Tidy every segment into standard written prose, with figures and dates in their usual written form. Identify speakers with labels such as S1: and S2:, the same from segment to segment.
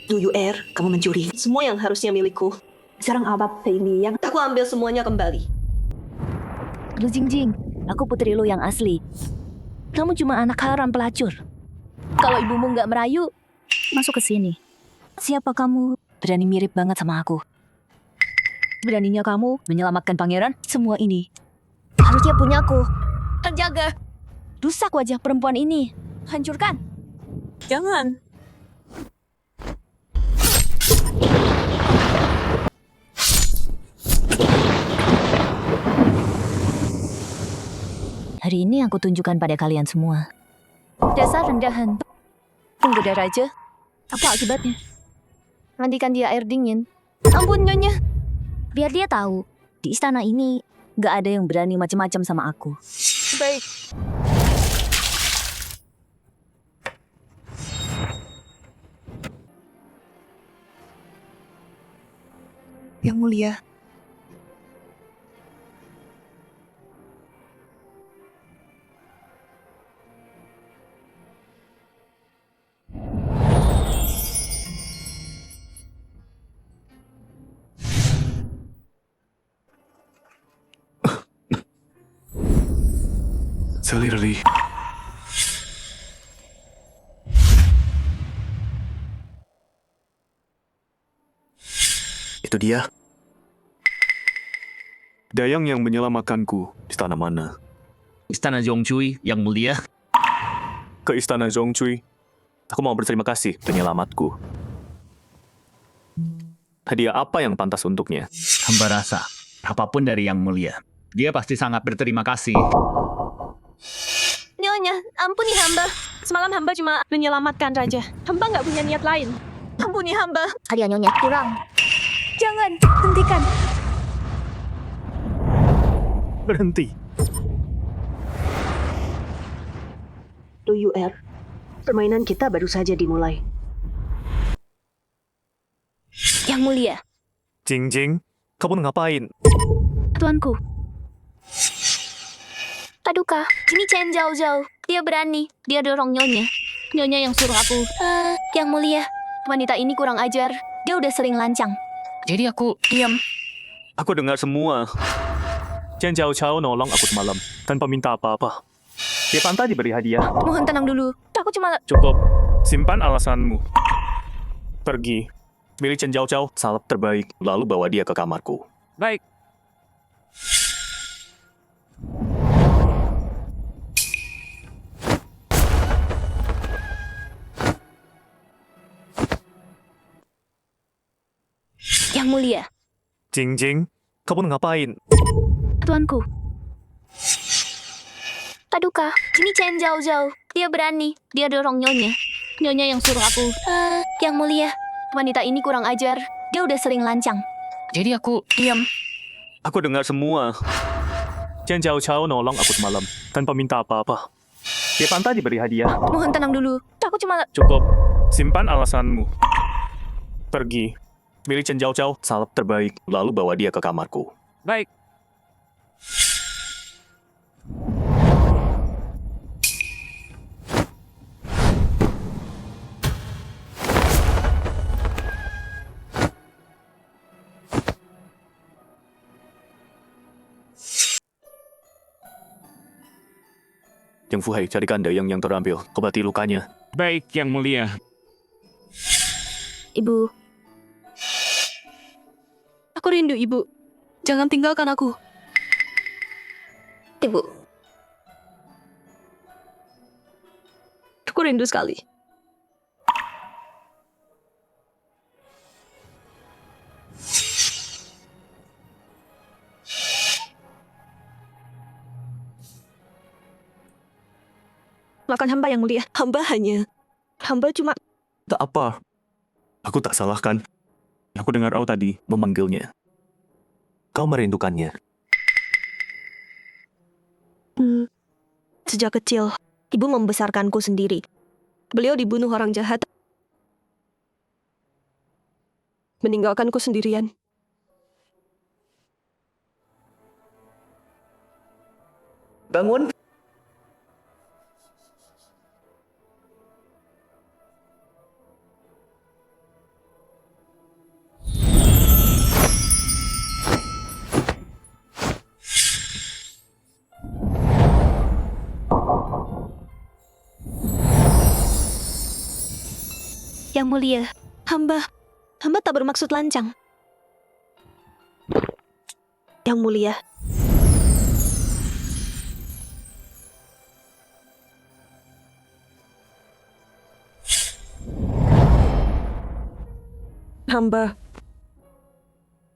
S1: UUR, kamu mencuri.
S2: Semua yang harusnya milikku.
S1: Sekarang apa ini yang...
S2: Aku ambil semuanya kembali.
S3: Lu Jingjing, aku putri lu yang asli. Kamu cuma anak haram pelacur. Kalau ibumu nggak merayu, masuk ke sini. Siapa kamu? Berani mirip banget sama aku. Beraninya kamu menyelamatkan pangeran? Semua ini harusnya punyaku. Terjaga. Rusak wajah perempuan ini. Hancurkan.
S2: Jangan.
S3: Hari ini aku tunjukkan pada kalian semua. Dasar rendahan. Penggoda raja. Apa akibatnya? Mandikan dia air dingin. Ampun Nyonya. Biar dia tahu, di istana ini gak ada yang berani macam-macam sama aku.
S2: Baik.
S1: Yang mulia.
S4: Clearly.
S5: Itu dia. Dayang yang menyelamatkanku. Istana mana?
S6: Istana Zhongcui yang mulia.
S5: Ke Istana Zhongcui. Aku mau berterima kasih penyelamatku. Hadiah apa yang pantas untuknya?
S6: Hamba rasa, apapun dari yang mulia. Dia pasti sangat berterima kasih.
S2: Nyonya, ampuni hamba. Semalam hamba cuma menyelamatkan raja. Hamba nggak punya niat lain. Ampuni hamba.
S3: Hadiah Nyonya kurang. Jangan, hentikan.
S5: Berhenti.
S1: UUR, permainan kita baru saja dimulai.
S3: Yang mulia,
S5: Jingjing, kamu ngapain?
S3: tuanku. Paduka, ini Chen Zhao Zhao. Dia berani. Dia dorong Nyonya. Nyonya yang suruh aku. Yang mulia, wanita ini kurang ajar. Dia udah sering lancang.
S6: Jadi aku
S3: Diam.
S5: Aku dengar semua. Chen Jiao Chao nolong aku semalam tanpa minta apa-apa. Dia pantas diberi hadiah.
S3: Mohon tenang dulu. Aku cuma...
S5: Cukup. Simpan alasanmu. Pergi. Milih Chen Jiao Chao, salep terbaik, lalu bawa dia ke kamarku.
S6: baik.
S3: Yang mulia,
S5: Jingjing, kamu ngapain?
S3: tuanku. Paduka, ini Chen Zhao Zhao. Dia berani. Dia dorong Nyonya. Nyonya yang suruh aku. Yang mulia, wanita ini kurang ajar. Dia udah sering lancang.
S6: Jadi aku
S3: Diam.
S5: Aku dengar semua. Chen Jiao Chao nolong aku semalam tanpa minta apa-apa. Dia pantas diberi hadiah.
S3: Mohon tenang dulu. Aku cuma...
S5: Cukup. Simpan alasanmu. Pergi. Milih Chen Jiao Chao, salep terbaik, lalu bawa dia ke kamarku.
S6: baik.
S5: Yang Fuhai, carikan Dayang yang terambil, obati lukanya.
S6: Baik, yang mulia.
S3: Ibu,
S2: Aku rindu ibu. Jangan tinggalkan aku.
S3: ibu.
S2: Aku rindu sekali. Makan hamba yang mulia. Hamba cuma...
S5: Tak apa. Aku tak salahkan. Aku dengar kau tadi memanggilnya. Kau merindukannya.
S2: Sejak kecil, ibu membesarkanku sendiri. Beliau dibunuh orang jahat. Meninggalkanku sendirian.
S5: Bangun.
S2: Yang mulia, hamba tak bermaksud lancang.
S1: Yang mulia,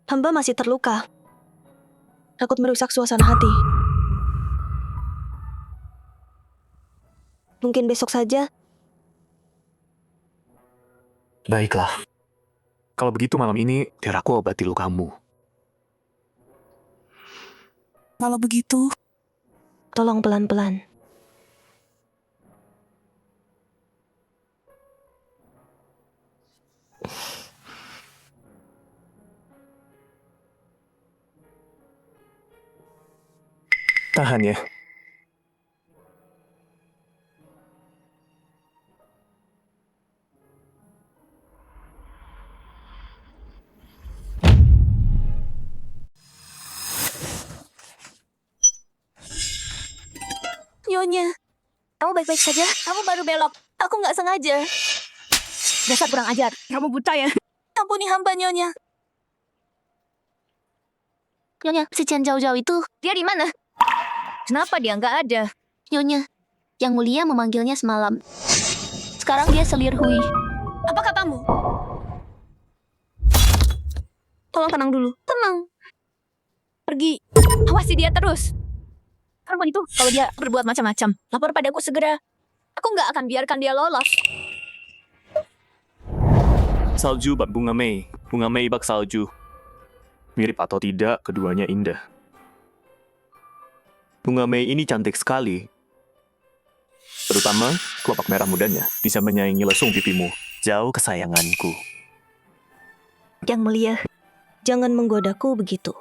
S2: Hamba masih terluka. Takut merusak suasana hati. Mungkin besok saja.
S5: Baiklah. Kalau begitu malam ini, biar aku obati lukamu.
S1: kalau begitu,
S2: Tolong pelan-pelan.
S5: Tahan ya.
S2: Nyonya, kamu baik-baik saja? Kamu baru belok. Aku nggak sengaja.
S3: Dasar kurang ajar. Kamu buta ya?
S2: Ampuni hamba, Nyonya. Nyonya, si Chen Zhao itu, dia di mana?
S3: Kenapa dia nggak ada?
S2: Nyonya, Yang Mulia memanggilnya semalam. Sekarang dia selir Hui. Apa katamu? Tolong tenang dulu. Tenang.
S3: Pergi. Awasi dia terus. Perempuan itu, kalau dia berbuat macam-macam, lapor padaku segera.
S2: Aku nggak akan biarkan dia lolos.
S5: Salju bak bunga Mei. Bunga Mei bak salju. Mirip atau tidak, keduanya indah. Bunga Mei ini cantik sekali. Terutama kelopak merah mudanya bisa menyaingi lesung pipimu. Jauh kesayanganku.
S2: Yang Mulia, jangan menggodaku begitu.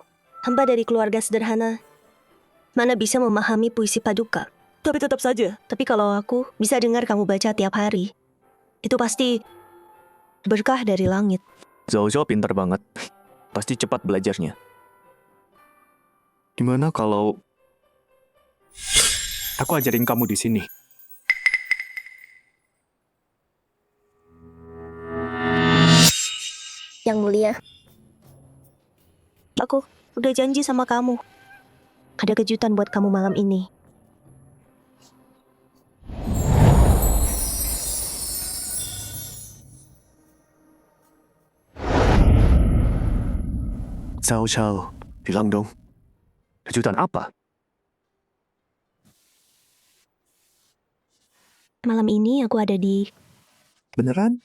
S2: Hamba dari keluarga sederhana. Mana bisa memahami puisi paduka. Tapi tetap saja. Tapi kalau aku bisa dengar kamu baca tiap hari, itu pasti berkah dari langit.
S5: Zhao Zhao pintar banget. Pasti cepat belajarnya. Gimana kalau aku ajarin kamu di sini?
S2: Yang Mulia, aku udah janji sama kamu. Ada kejutan buat kamu malam ini.
S5: Zhao Zhao, bilang dong. Kejutan apa?
S2: Malam ini aku ada di...
S5: Beneran?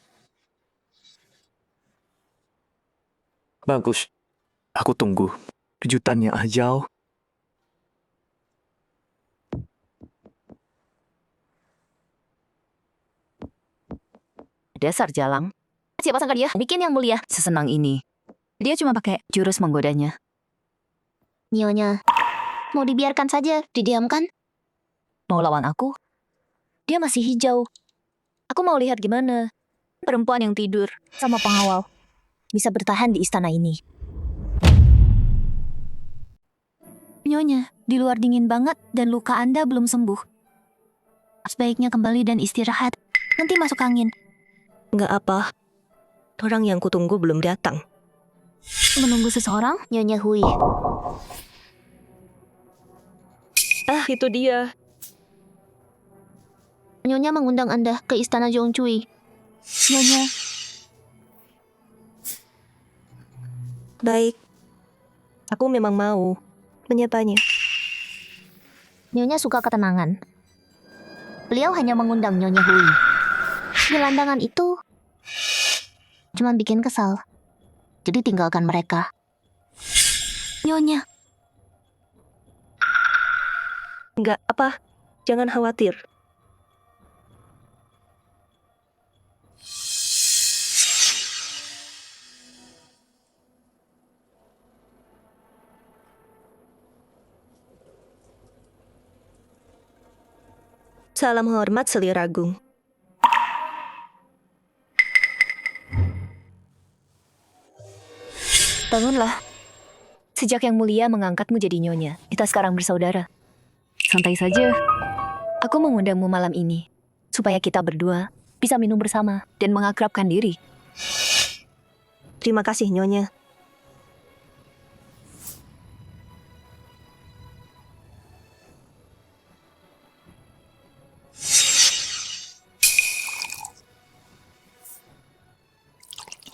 S5: Bagus. Aku tunggu. Kejutannya Zhao.
S3: Dasar jalang. Siapa sangka dia bikin Yang Mulia sesenang ini. Dia cuma pakai jurus menggodanya.
S2: Nyonya, mau dibiarkan saja, didiamkan?
S3: Mau lawan aku? Dia masih hijau. Aku mau lihat gimana perempuan yang tidur sama pengawal bisa bertahan di istana ini. Nyonya, di luar dingin banget dan luka Anda belum sembuh. Sebaiknya kembali dan istirahat. Nanti masuk angin.
S2: Nggak apa. Orang yang kutunggu belum datang.
S3: Menunggu seseorang?
S2: Nyonya Hui. Ah, itu dia. Nyonya mengundang Anda ke istana Zhongcui.
S3: Nyonya,
S2: Baik. Aku memang mau menyapanya. Nyonya suka ketenangan. Beliau hanya mengundang Nyonya Hui. Gelandangan itu cuma bikin kesal. Jadi tinggalkan mereka.
S3: Nyonya.
S2: Enggak apa, jangan khawatir. Salam hormat Selir Agung.
S3: Bangunlah. Sejak Yang Mulia mengangkatmu jadi nyonya, kita sekarang bersaudara. Santai saja. Aku mengundangmu malam ini, supaya kita berdua bisa bisa minum bersama dan mengakrabkan diri.
S2: Terima kasih, Nyonya.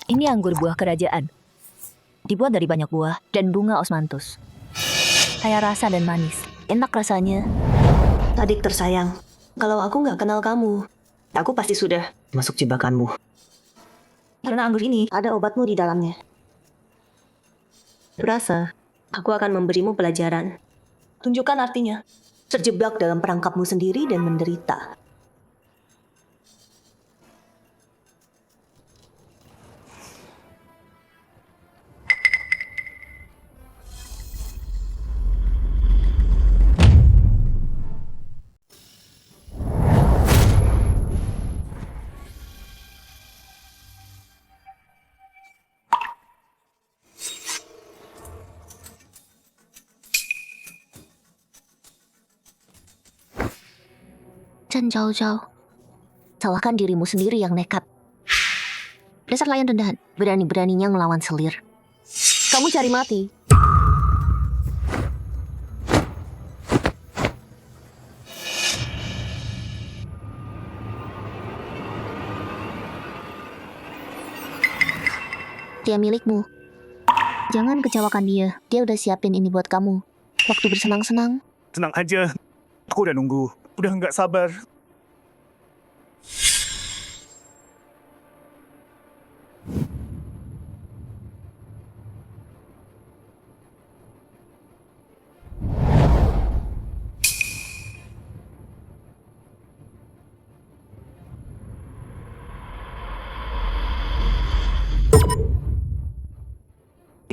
S3: Ini anggur buah kerajaan. Dibuat dari banyak buah dan bunga osmanthus. Kaya rasa dan manis. Enak rasanya.
S2: Adik tersayang, kalau aku nggak kenal kamu, aku pasti sudah masuk jebakanmu. Karena anggur ini ada obatmu di dalamnya. Kurasa, aku akan memberimu pelajaran. Tunjukkan artinya. Terjebak dalam perangkapmu sendiri dan menderita.
S3: Chen Zhao Zhao, salahkan dirimu sendiri yang nekat. Dasar layan rendahan, berani-beraninya melawan selir.
S2: Kamu cari mati.
S3: Dia milikmu. Jangan kecewakan dia. Dia udah siapin ini buat kamu. Waktu bersenang-senang.
S5: Tenang aja. Aku udah nunggu. Udah nggak sabar.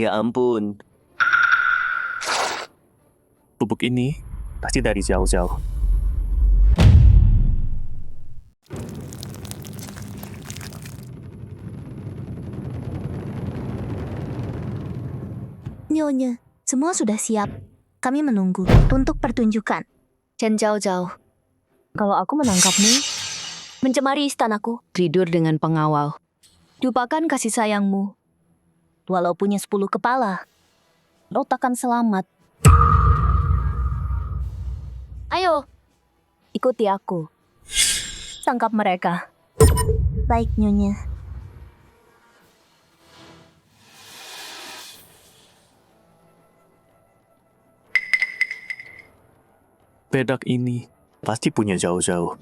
S4: Ya ampun.
S5: Bubuk ini pasti dari jauh-jauh.
S3: Nyonya, semua sudah siap. Kami menunggu untuk pertunjukan. Chen Zhao Zhao, kalau aku menangkapmu, mencemari istanaku, tidur dengan pengawal, lupakan kasih sayangmu. Walau punya 10 kepala, lo takkan selamat. Ayo, ikuti aku. Tangkap mereka. Baik, Nyonya.
S5: Bedak ini pasti punya jauh-jauh.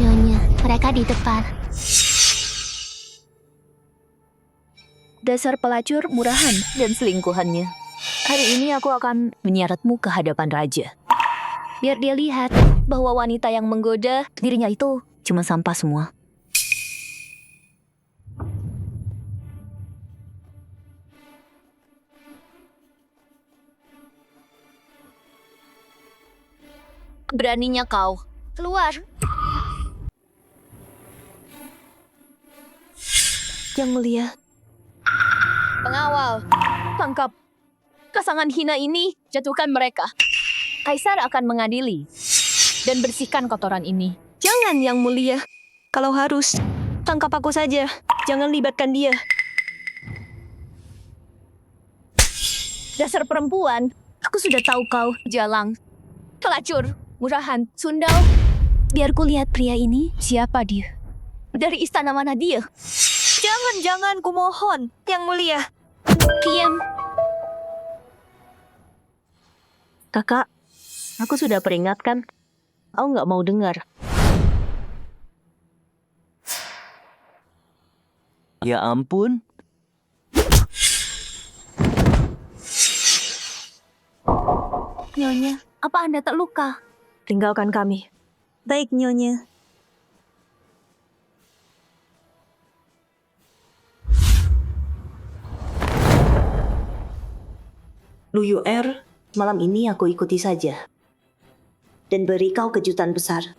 S3: Nyonya, mereka di depan. Dasar pelacur, murahan, dan selingkuhannya. Hari ini aku akan menyeretmu ke hadapan raja. Biar dia lihat bahwa wanita yang menggoda dirinya itu cuma sampah semua. Beraninya kau. Keluar.
S2: Yang Mulia,
S3: Pengawal, tangkap. Pasangan hina ini, jatuhkan mereka. Kaisar akan mengadili dan bersihkan kotoran ini.
S2: jangan Yang Mulia. Kalau harus, tangkap aku saja. Jangan libatkan dia.
S3: Dasar perempuan, aku sudah tahu kau jalang, pelacur, murahan, sundal. Biar ku lihat pria ini, siapa dia? Dari istana mana dia?
S2: Jangan, kumohon. Yang Mulia.
S3: Diam.
S2: Kakak, aku sudah peringatkan. Kau nggak mau dengar.
S4: Ya ampun.
S3: Nyonya, apa Anda terluka?
S2: Tinggalkan kami. Baik, Nyonya. Lu Yuer, malam ini aku ikuti saja. dan beri kau kejutan besar.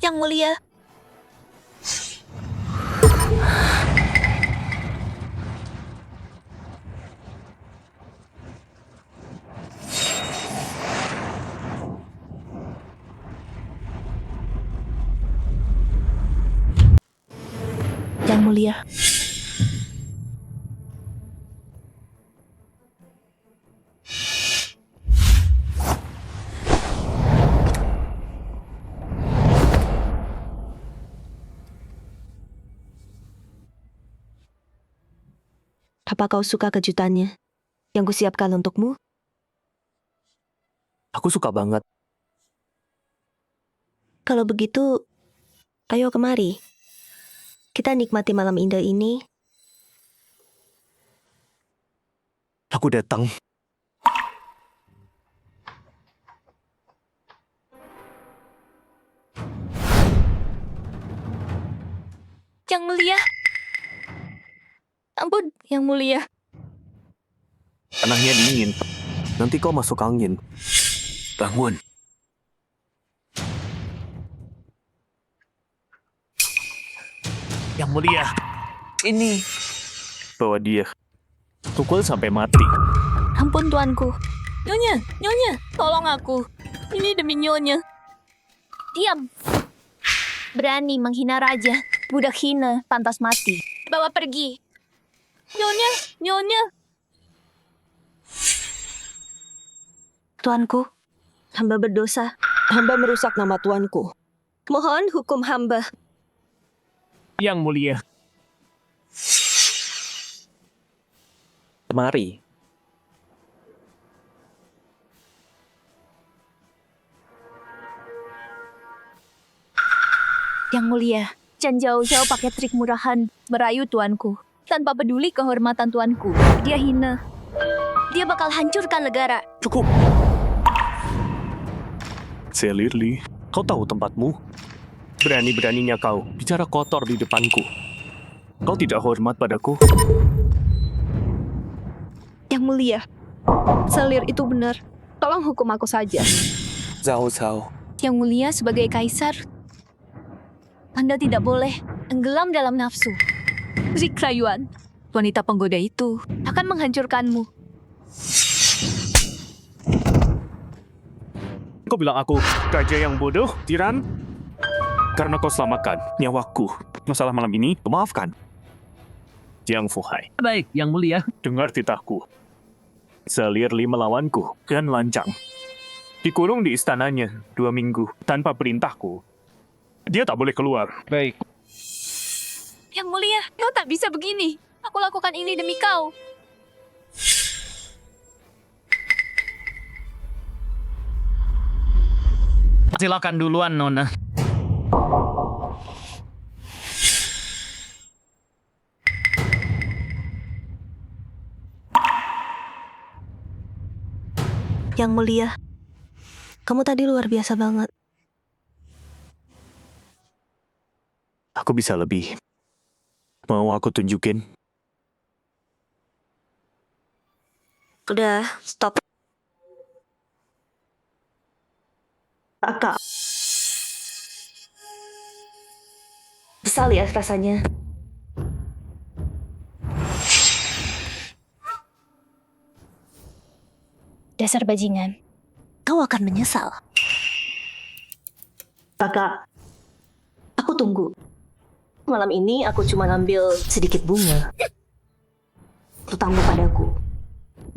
S3: Yang Mulia. Yang Mulia.
S2: Apa kau suka kejutannya yang kusiapkan untukmu?
S5: Aku suka banget.
S2: Kalau begitu, ayo kemari. Kita nikmati malam indah ini.
S5: Aku datang.
S3: Yang Mulia. Ampun, Yang Mulia.
S5: Tanahnya dingin. Nanti kau masuk angin. Bangun. Yang Mulia.
S4: Ini.
S5: Bawa dia. Pukul sampai mati.
S3: Ampun tuanku. Nyonya, Nyonya, tolong aku. Ini demi Nyonya. Diam. Berani menghina raja. Budak hina, pantas mati. Bawa pergi. Nyonya, Nyonya.
S2: Tuanku, hamba berdosa. Hamba merusak nama tuanku. Mohon hukum hamba.
S5: Yang Mulia. Kemari.
S3: Yang Mulia, jangan jauh-jauh pakai trik murahan merayu tuanku. Tanpa peduli kehormatan tuanku. Dia hina. Dia bakal hancurkan negara.
S5: Cukup. Selirli, kau tahu tempatmu? Berani-beraninya kau bicara kotor di depanku. Kau tidak hormat padaku.
S1: Yang Mulia, Selir itu benar. Tolong hukum aku saja.
S4: Zhao.
S3: Yang Mulia sebagai kaisar, Anda tidak boleh tenggelam dalam nafsu. Zikra Yuan, wanita penggoda itu akan menghancurkanmu.
S5: Kau bilang aku raja yang bodoh, tiran? Karena kau selamatkan nyawaku. Masalah malam ini, kau maafkan. Jiang Fuhai,
S6: Baik, Yang Mulia.
S5: dengar titahku. Selirli melawanku dan lancang. Dikurung di istananya 2 minggu tanpa perintahku. Dia tak boleh keluar.
S6: Baik.
S3: Yang Mulia, kau tak bisa begini. Aku lakukan ini demi kau.
S6: Silakan duluan, Nona.
S2: Yang Mulia, kamu tadi luar biasa banget.
S5: Aku bisa lebih. Mau aku tunjukin?
S2: Udah, stop. Kakak. Kesal ya rasanya.
S3: Dasar bajingan.
S2: Kau akan menyesal. Kakak, aku tunggu. Malam ini aku cuma ambil sedikit bunga. Hutangmu padaku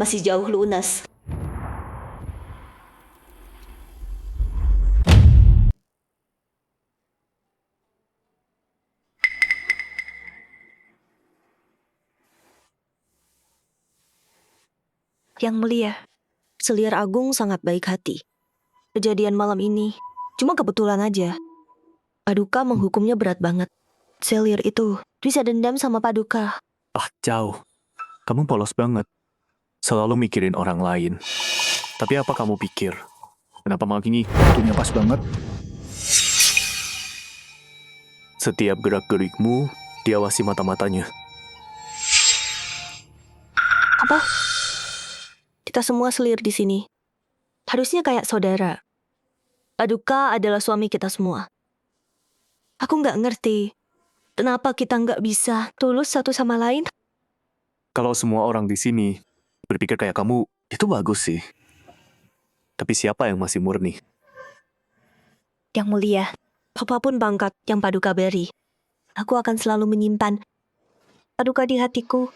S2: masih jauh lunas. Yang Mulia, Selir Agung sangat baik hati. Kejadian malam ini cuma kebetulan aja. Paduka menghukumnya berat banget. Selir itu bisa dendam sama Paduka.
S5: Ah, jauh. Kamu polos banget. Selalu mikirin orang lain. Tapi apa kamu pikir? Kenapa malam ini waktunya pas banget? Setiap gerak-gerikmu diawasi mata-matanya.
S2: Apa? Kita semua selir di sini. Harusnya kayak saudara. Paduka adalah suami kita semua. Aku nggak ngerti kenapa kita nggak bisa tulus satu sama lain.
S5: Kalau semua orang di sini berpikir kayak kamu, itu bagus sih. Tapi siapa yang masih murni?
S2: Yang mulia, apapun pangkat yang Paduka beri, aku akan selalu menyimpan Paduka di hatiku.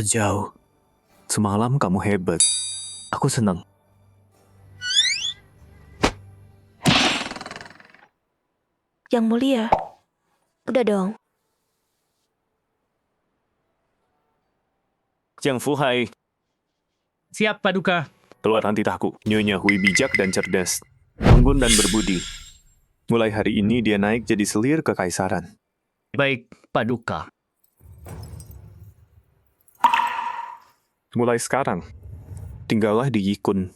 S5: Jauh. Semalam kamu hebat. Aku senang.
S2: Yang mulia, udah dong.
S5: Jiang Fuhai,
S6: Siap, Paduka.
S5: keluaran titahku. Nyonya Hui bijak dan cerdas. Anggun dan berbudi. Mulai hari ini dia naik jadi selir kekaisaran.
S6: Baik, Paduka.
S5: Mulai sekarang, tinggallah di Yikun.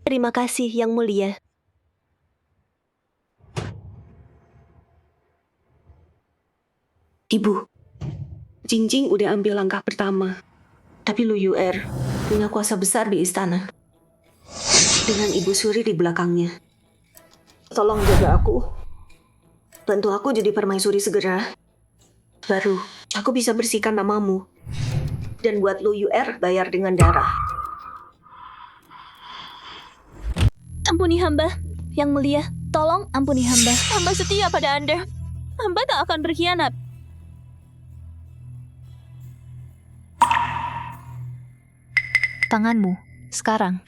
S2: Terima kasih, Yang Mulia. Ibu, Jingjing udah ambil langkah pertama. Tapi Lu Yuer punya kuasa besar di istana. Dengan Ibu Suri di belakangnya. Tolong jaga aku. Bantu aku jadi permaisuri segera. Baru aku bisa bersihkan namamu. Dan buat Lu Yuer bayar dengan darah.
S1: Ampuni hamba, Yang Mulia. Tolong ampuni hamba. Hamba setia pada Anda. Hamba tak akan berkhianat.
S3: Tanganmu, sekarang.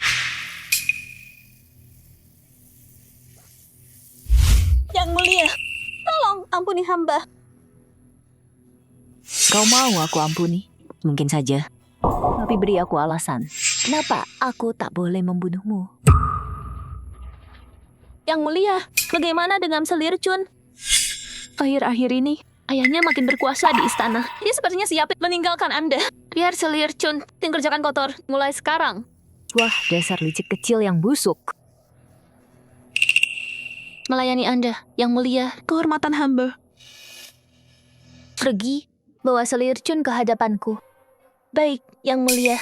S1: Yang Mulia, tolong ampuni hamba.
S3: Kau mau aku ampuni? Mungkin saja. Tapi beri aku alasan. Kenapa aku tak boleh membunuhmu?
S1: Yang Mulia, bagaimana dengan Selir Chun? Akhir-akhir ini, ayahnya makin berkuasa di istana. Dia sepertinya siap meninggalkan Anda. Biar Selir Chun tinggal kerjakan kotor mulai sekarang.
S3: Wah, dasar licik kecil yang busuk.
S1: Melayani Anda, Yang Mulia, kehormatan hamba.
S3: Pergi, bawa Selir Chun ke hadapanku.
S1: Baik, Yang Mulia.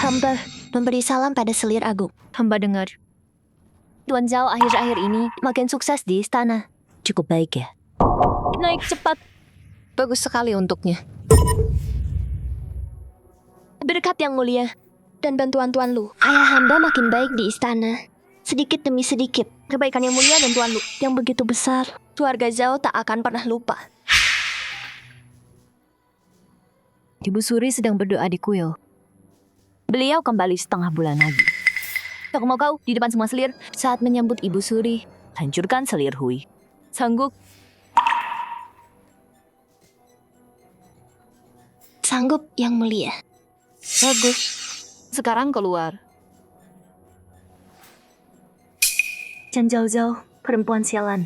S2: Hamba memberi salam pada Selir Agung.
S3: Hamba dengar. Tuan Zhao akhir-akhir ini makin sukses di istana. Cukup baik ya?
S1: Naik cepat.
S2: Bagus sekali untuknya.
S1: Berkat Yang Mulia dan bantuan Tuan Lu.
S2: Ayah hamba makin baik di istana. Sedikit demi sedikit.
S1: Kebaikan Yang Mulia dan Tuan Lu yang begitu besar, keluarga Zhao tak akan pernah lupa.
S3: Ibu Suri sedang berdoa di kuil. Beliau kembali setengah bulan lagi. Aku mau kau di depan semua selir saat menyambut Ibu Suri. Hancurkan Selir Hui. Sanggup?
S2: Sanggup, Yang Mulia.
S3: Bagus. Sekarang keluar.
S2: Chen Zhao, perempuan sialan.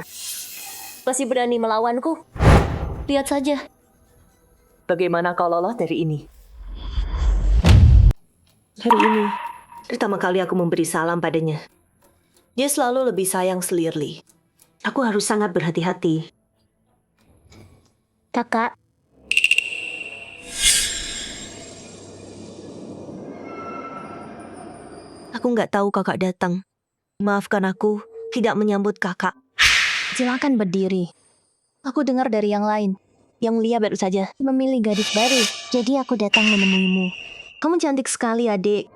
S2: Masih berani melawanku? Lihat saja.
S3: Bagaimana kau lolos dari ini?
S2: Hari ini, pertama kali aku memberi salam padanya. Dia selalu lebih sayang Selir Li. Aku harus sangat berhati-hati. Kakak. Aku nggak tahu kakak datang. Maafkan aku, tidak menyambut kakak.
S3: Silakan berdiri. Aku dengar dari yang lain.
S2: Yang Mulia baru saja memilih gadis baru. Jadi aku datang menemuimu. Kamu cantik sekali, adik.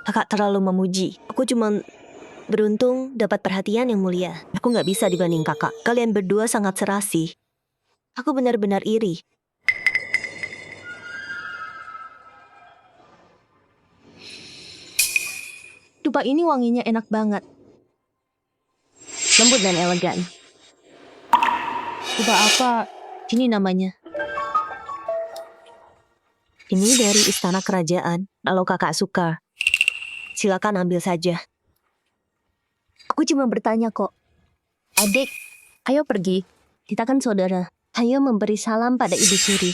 S2: Kakak terlalu memuji. Aku cuma beruntung dapat perhatian Yang Mulia. Aku nggak bisa dibanding kakak. Kalian berdua sangat serasi. Aku benar-benar iri. Dupa ini wanginya enak banget. Lembut dan elegan. Dupa apa? Ini namanya. Ini dari istana kerajaan. Kalau kakak suka, silakan ambil saja. Aku cuma bertanya kok. Adik, ayo pergi. Kita kan saudara. Ayo memberi salam pada Ibu Suri.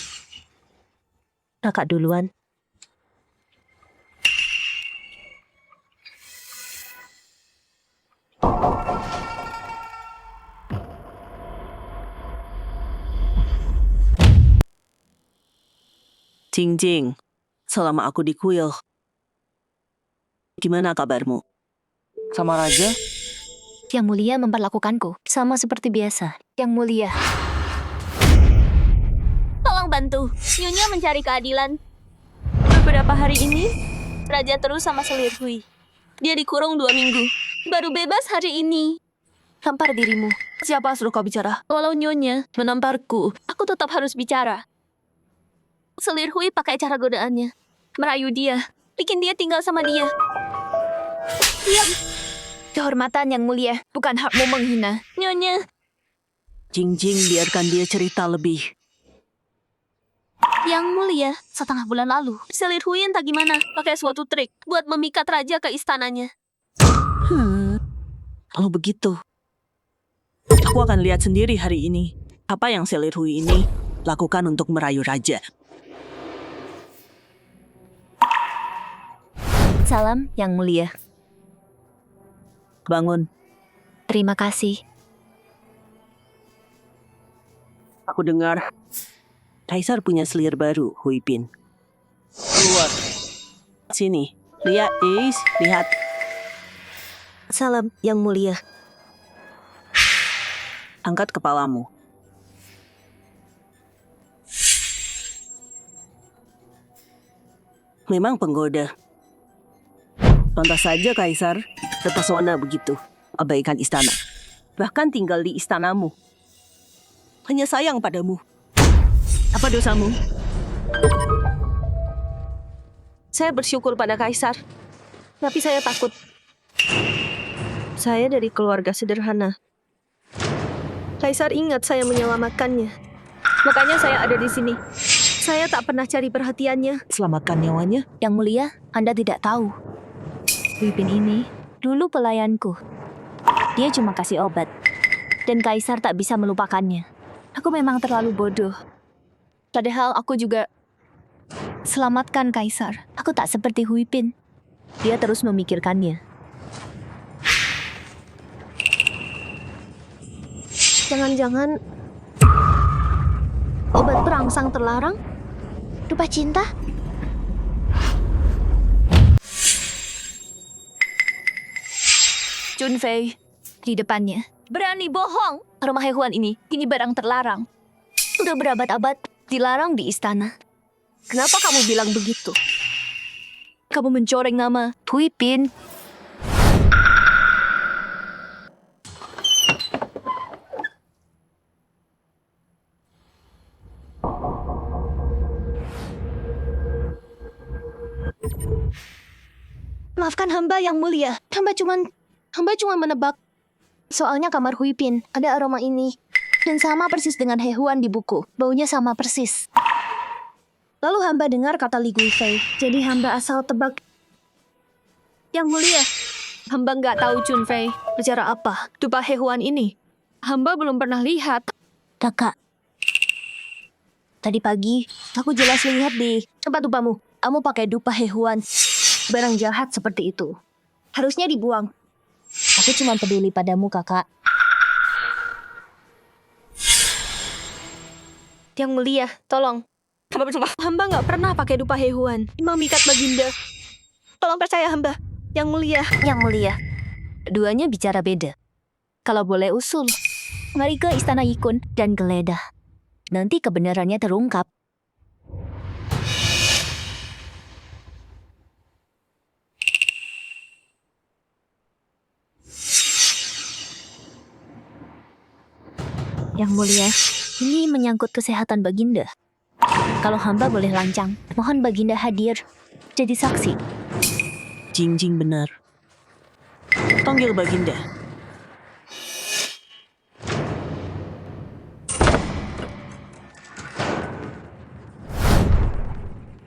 S2: Kakak duluan.
S7: Jing, selama aku di kuil, gimana kabarmu?
S4: Sama Raja?
S2: Yang Mulia memperlakukanku sama seperti biasa. Yang Mulia.
S1: Tolong bantu. Nyonya mencari keadilan. Beberapa hari ini, Raja terus sama Selir Hui. Dia dikurung 2 minggu. Baru bebas hari ini.
S2: Tampar dirimu.
S1: Siapa suruh kau bicara? Walau Nyonya menamparku, aku tetap harus bicara. Selir Hui pakai cara godaannya. Merayu dia. Bikin dia tinggal sama dia. Diam. Kehormatan Yang Mulia, bukan hakmu menghina. Nyonya.
S7: Jing, biarkan dia cerita lebih.
S1: Yang Mulia, setengah bulan lalu, Selir Hui entah gimana pakai suatu trik buat memikat raja ke istananya.
S7: Kalau begitu, aku akan lihat sendiri hari ini apa yang Selir Hui ini lakukan untuk merayu raja.
S2: Salam Yang Mulia.
S7: Bangun,
S2: Terima kasih.
S7: aku dengar Kaisar punya selir baru, Hui Bin. Keluar. Sini, lihat, lihat.
S2: Salam Yang Mulia.
S7: Angkat kepalamu. Memang penggoda. Pantas saja Kaisar terpesona begitu, abaikan istana. Bahkan tinggal di istanamu. Hanya sayang padamu. Apa dosamu?
S2: Saya bersyukur pada Kaisar. Tapi saya takut. Saya dari keluarga sederhana. Kaisar ingat saya menyelamatkannya. Makanya saya ada di sini. Saya tak pernah cari perhatiannya.
S7: Selamatkan nyawanya.
S3: Yang Mulia, Anda tidak tahu. Wipin ini dulu pelayanku. Dia cuma kasih obat. Dan Kaisar tak bisa melupakannya. Aku memang terlalu bodoh. Padahal aku juga selamatkan Kaisar. Aku tak seperti Huipin. Dia terus memikirkannya.
S2: Jangan-jangan obat perangsang terlarang? Dupa cinta?
S1: Chun Fei, di depannya. Berani bohong. Rumah hewan ini barang terlarang. Udah berabad-abad dilarang di istana.
S2: Kenapa kamu bilang begitu?
S1: Kamu mencoreng nama Huipin.
S2: Maafkan hamba Yang Mulia. Hamba cuma menebak. Soalnya kamar Huipin ada aroma ini. Dan sama persis dengan hewan di buku. Baunya sama persis. Lalu hamba dengar kata Li Guifei. Jadi hamba asal tebak.
S1: Yang Mulia, hamba nggak tahu Chun Fei bicara apa. Dupa hewan ini. Hamba belum pernah lihat.
S2: Kakak. Tadi pagi, aku jelas lihat di tempat dupamu. Kamu pakai dupa hewan. Barang jahat seperti itu. Harusnya dibuang.
S3: Aku cuma peduli padamu, kakak.
S2: Yang Mulia, tolong. Hamba nggak pernah pakai dupa hewan. Memikat baginda. Tolong percaya hamba. Yang Mulia.
S3: Yang Mulia, duanya bicara beda. Kalau boleh usul, Mari ke Istana Yikun dan geledah. Nanti kebenarannya terungkap. Yang mulia, ini menyangkut kesehatan Baginda. Kalau hamba boleh lancang, mohon Baginda hadir jadi saksi.
S7: Jingjing benar. Panggil Baginda.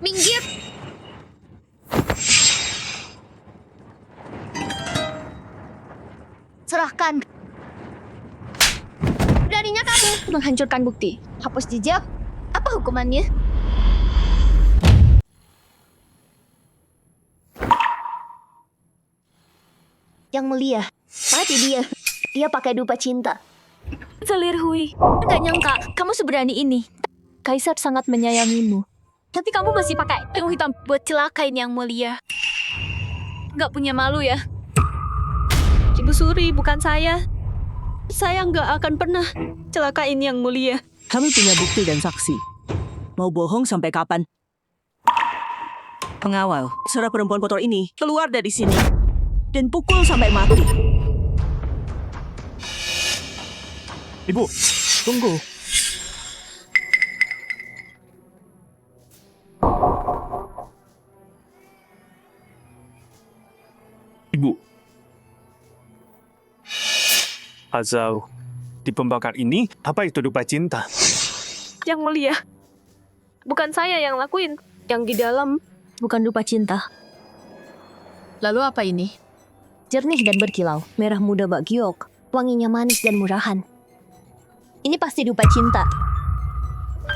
S1: Minggir!
S2: Serahkan.
S1: Beraninya kamu menghancurkan bukti.
S2: Hapus jejak.
S1: Apa hukumannya?
S2: Yang mulia, mati dia. Dia pakai dupa cinta.
S3: Selir Hui, nggak nyangka kamu seberani ini. Kaisar sangat menyayangimu.
S1: Tapi kamu masih pakai ilmu hitam buat celakain Yang Mulia. Nggak punya malu ya?
S2: Ibu Suri, bukan saya. Saya nggak akan pernah celakain Yang Mulia.
S7: Kami punya bukti dan saksi. Mau bohong sampai kapan? Pengawal, suara perempuan kotor ini keluar dari sini. Dan pukul sampai mati.
S5: Ibu, tunggu. Ibu. Azau, di pembakar ini, apa itu dupa cinta?
S1: Yang Mulia, bukan saya yang lakuin. Yang di dalam.
S3: Bukan dupa cinta.
S1: Lalu apa ini?
S3: Jernih dan berkilau, merah muda bak giok, wanginya manis dan murahan. Ini pasti dupa cinta.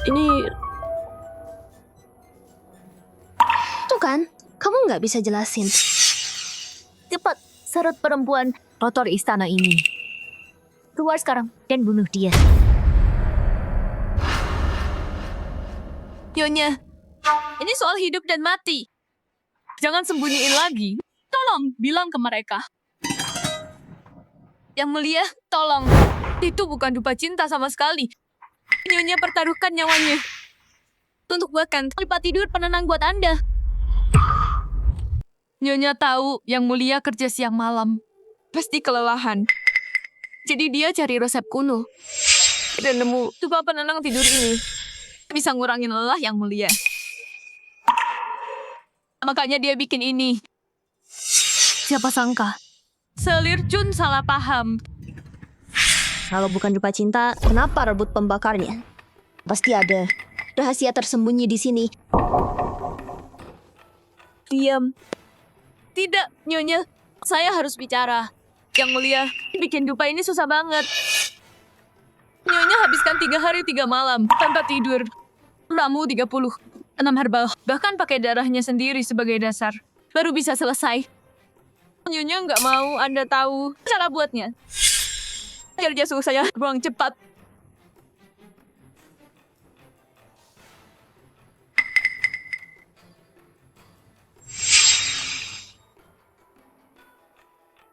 S2: Ini... Tuh kan, kamu nggak bisa jelasin.
S3: Cepat, serut perempuan kotor istana ini. Keluar sekarang dan bunuh dia.
S1: Nyonya, ini soal hidup dan mati. Jangan sembunyiin lagi. Tolong bilang ke mereka. Yang Mulia, tolong. Itu bukan dupa cinta sama sekali. Nyonya pertaruhkan nyawanya. Untuk bahkan tempat tidur penenang buat Anda. Nyonya tahu Yang Mulia kerja siang malam. Pasti kelelahan. Jadi dia cari resep kuno. Dan nemu tuba penenang tidur ini. Bisa ngurangin lelah Yang Mulia. Makanya dia bikin ini.
S3: Siapa sangka?
S1: Selir Chun salah paham.
S2: Kalau bukan dupa cinta, kenapa rebut pembakarnya? Pasti ada rahasia tersembunyi di sini.
S1: Diam. Tidak, Nyonya. Saya harus bicara. Yang Mulia, bikin dupa ini susah banget. Nyonya habiskan 3 hari 3 malam tanpa tidur. Ramu 30. 6 herbal. Bahkan pakai darahnya sendiri sebagai dasar. Baru bisa selesai. Nyonya nggak mau Anda tahu cara buatnya. Agar dia suruh saya buang cepat.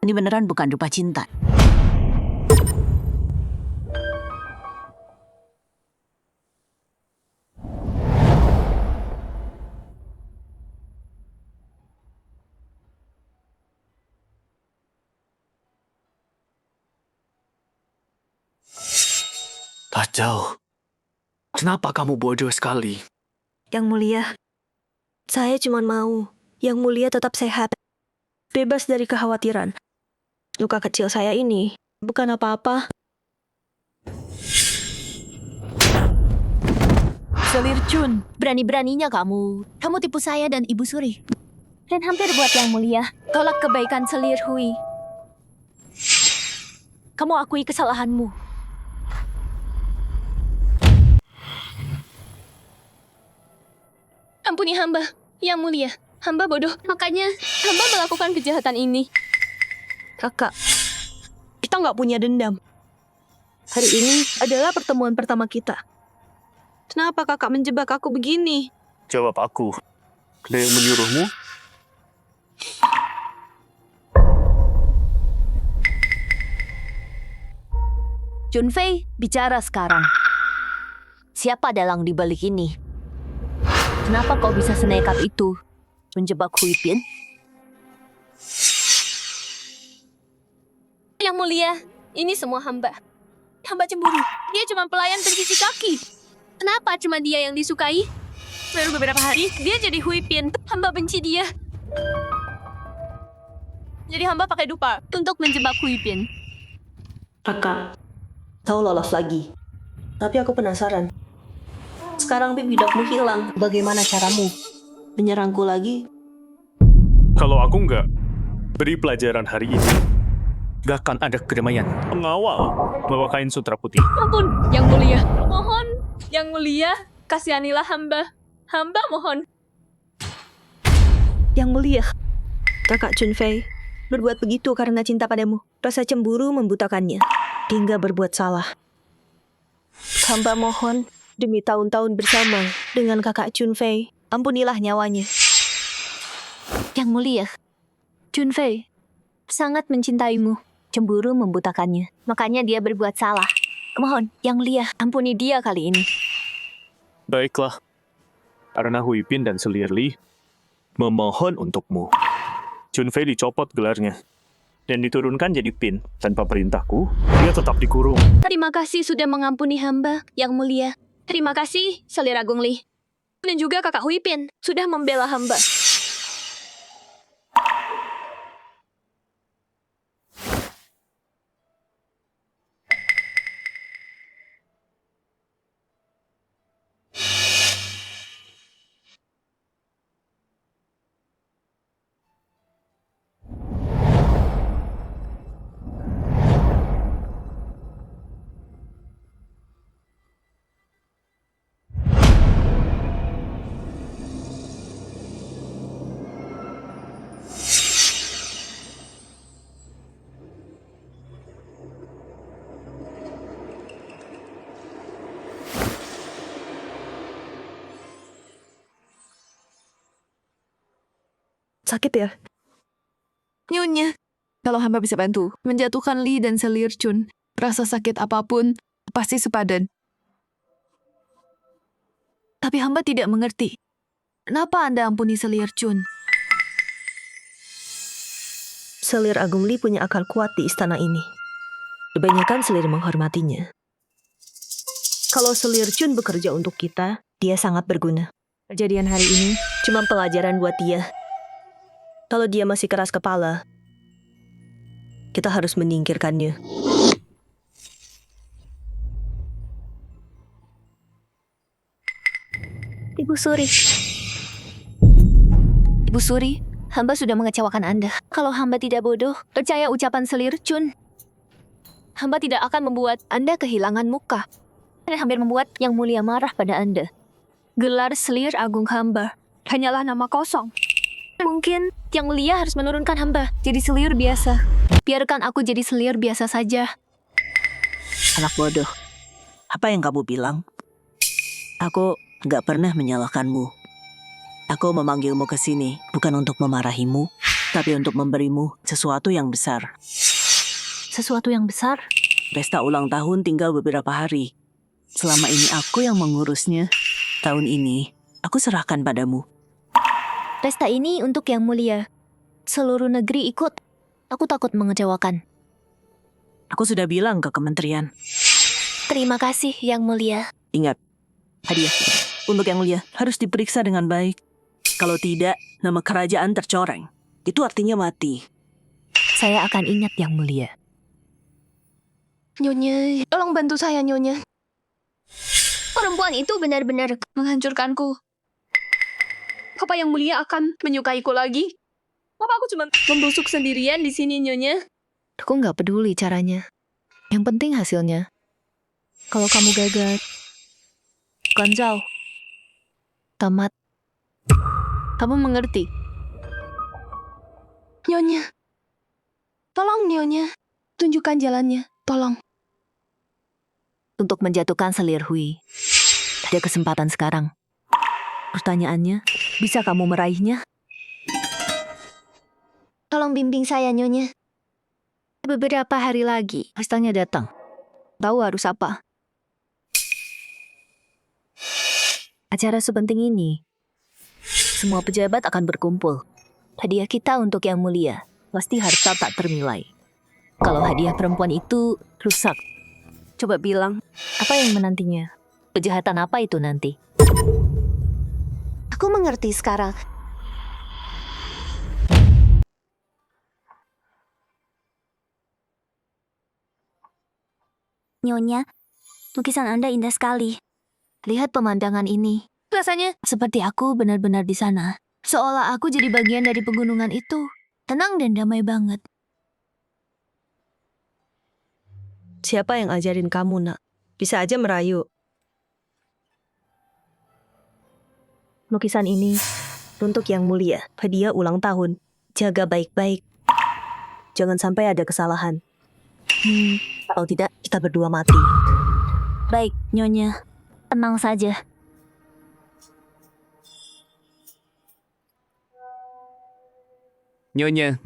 S7: Ini beneran bukan dupa cinta.
S5: Tajau, kenapa kamu bodoh sekali?
S2: Yang Mulia, saya cuma mau Yang Mulia tetap sehat. Bebas dari kekhawatiran. Luka kecil saya ini bukan apa-apa.
S3: Selir Chun, berani-beraninya kamu. Kamu tipu saya dan Ibu Suri. Dan hampir buat Yang Mulia. Tolak kebaikan Selir Hui. Kamu akui kesalahanmu.
S1: Ampuni hamba, Yang Mulia. Hamba bodoh, makanya hamba melakukan kejahatan ini.
S2: Kakak, kita nggak punya dendam. Hari ini adalah pertemuan pertama kita. Kenapa kakak menjebak aku begini?
S5: Jawab aku. Claire menyuruhmu?
S3: Junfei, bicara sekarang. Siapa dalang di balik ini? Kenapa kau bisa senekat itu menjebak Huipin?
S1: Yang mulia, ini semua hamba. Hamba cemburu. Dia cuma pelayan pencuci kaki. Kenapa cuma dia yang disukai? Baru beberapa hari, dia jadi Huipin. Hamba benci dia. Jadi hamba pakai dupa untuk menjebak Huipin.
S2: Kakak, kau lolos lagi. Tapi aku penasaran. Sekarang bidakmu hilang. Bagaimana caramu? Menyerangku lagi?
S5: Kalau aku nggak beri pelajaran hari ini, nggak akan ada kedamaian. Pengawal bawa kain sutra putih.
S1: Ampun, yang mulia. Mohon, yang mulia, kasihanilah hamba. Hamba mohon.
S2: Yang mulia, Kakak Junfei berbuat begitu karena cinta padamu. Rasa cemburu membutakannya hingga berbuat salah. Hamba mohon, demi tahun-tahun bersama dengan Kakak Junfei, ampunilah nyawanya.
S3: Yang mulia, Junfei sangat mencintaimu. Cemburu membutakannya. Makanya dia berbuat salah. Mohon, Yang mulia, ampuni dia kali ini.
S5: Baiklah, karena Huipin dan Selir Li memohon untukmu. Junfei dicopot gelarnya dan diturunkan jadi Pin. Tanpa perintahku, dia tetap dikurung.
S1: Terima kasih sudah mengampuni hamba, yang mulia. Terima kasih, Selir Agung Li. Dan juga kakak Huipin sudah membela hamba.
S2: Sakit ya?
S8: Nyonya, kalau hamba bisa bantu, menjatuhkan Li dan Selir Chun, rasa sakit apapun pasti sepadan. Tapi hamba tidak mengerti. Kenapa Anda ampuni Selir Chun?
S2: Selir Agung Li punya akal kuat di istana ini. Kebanyakan Selir menghormatinya. Kalau Selir Chun bekerja untuk kita, dia sangat berguna. Kejadian hari ini cuma pelajaran buat dia. Kalau dia masih keras kepala, kita harus menyingkirkannya.
S3: Ibu Suri. Ibu Suri, hamba sudah mengecewakan Anda. Kalau hamba tidak bodoh, percaya ucapan Selir Chun. Hamba tidak akan membuat Anda kehilangan muka. Dan hampir membuat Yang Mulia marah pada Anda. Gelar Selir Agung hamba hanyalah nama kosong. Mungkin Yang Mulia harus menurunkan hamba jadi selir biasa. Biarkan aku jadi selir biasa saja.
S7: Anak bodoh, apa yang kamu bilang? Aku gak pernah menyalahkanmu. Aku memanggilmu ke sini bukan untuk memarahimu, tapi untuk memberimu sesuatu yang besar.
S3: Sesuatu yang besar?
S7: Pesta ulang tahun tinggal beberapa hari. Selama ini aku yang mengurusnya. Tahun ini, aku serahkan padamu.
S3: Pesta ini untuk Yang Mulia. Seluruh negeri ikut. Aku takut mengecewakan.
S7: Aku sudah bilang ke kementerian.
S3: Terima kasih Yang Mulia.
S7: Ingat, hadiah untuk Yang Mulia harus diperiksa dengan baik. Kalau tidak, nama kerajaan tercoreng. Itu artinya mati.
S3: Saya akan ingat Yang Mulia.
S8: Nyonya, tolong bantu saya, Nyonya.
S1: Perempuan itu benar-benar
S8: Menghancurkanku.
S1: apa Yang Mulia akan menyukaiku lagi? Apa aku cuma membusuk sendirian di sini, Nyonya?
S3: Aku nggak peduli caranya. Yang penting hasilnya. Kalau kamu gagal, Ganzhao, tamat. Kamu mengerti?
S8: Nyonya. Tolong, Nyonya. Tunjukkan jalannya. Tolong.
S3: Untuk menjatuhkan Selir Hui, ada kesempatan sekarang. Pertanyaannya, bisa kamu meraihnya?
S1: Tolong bimbing saya, Nyonya.
S3: Beberapa hari lagi, pestanya datang. Tahu harus apa. Acara sepenting ini, semua pejabat akan berkumpul. Hadiah kita untuk Yang Mulia pasti harta tak ternilai. Kalau hadiah perempuan itu rusak, coba bilang, apa yang menantinya? Kejahatan apa itu nanti?
S2: Aku mengerti sekarang.
S1: Nyonya, lukisan Anda indah sekali. Lihat pemandangan ini. Rasanya seperti aku benar-benar di sana. Seolah aku jadi bagian dari pegunungan itu. Tenang dan damai banget.
S2: Siapa yang ajarin kamu, nak? Bisa aja merayu. Lukisan ini untuk Yang Mulia, hadiah ulang tahun. Jaga baik-baik. Jangan sampai ada kesalahan. Kalau tidak, kita berdua mati.
S1: Baik, Nyonya. Tenang saja.
S6: Nyonya.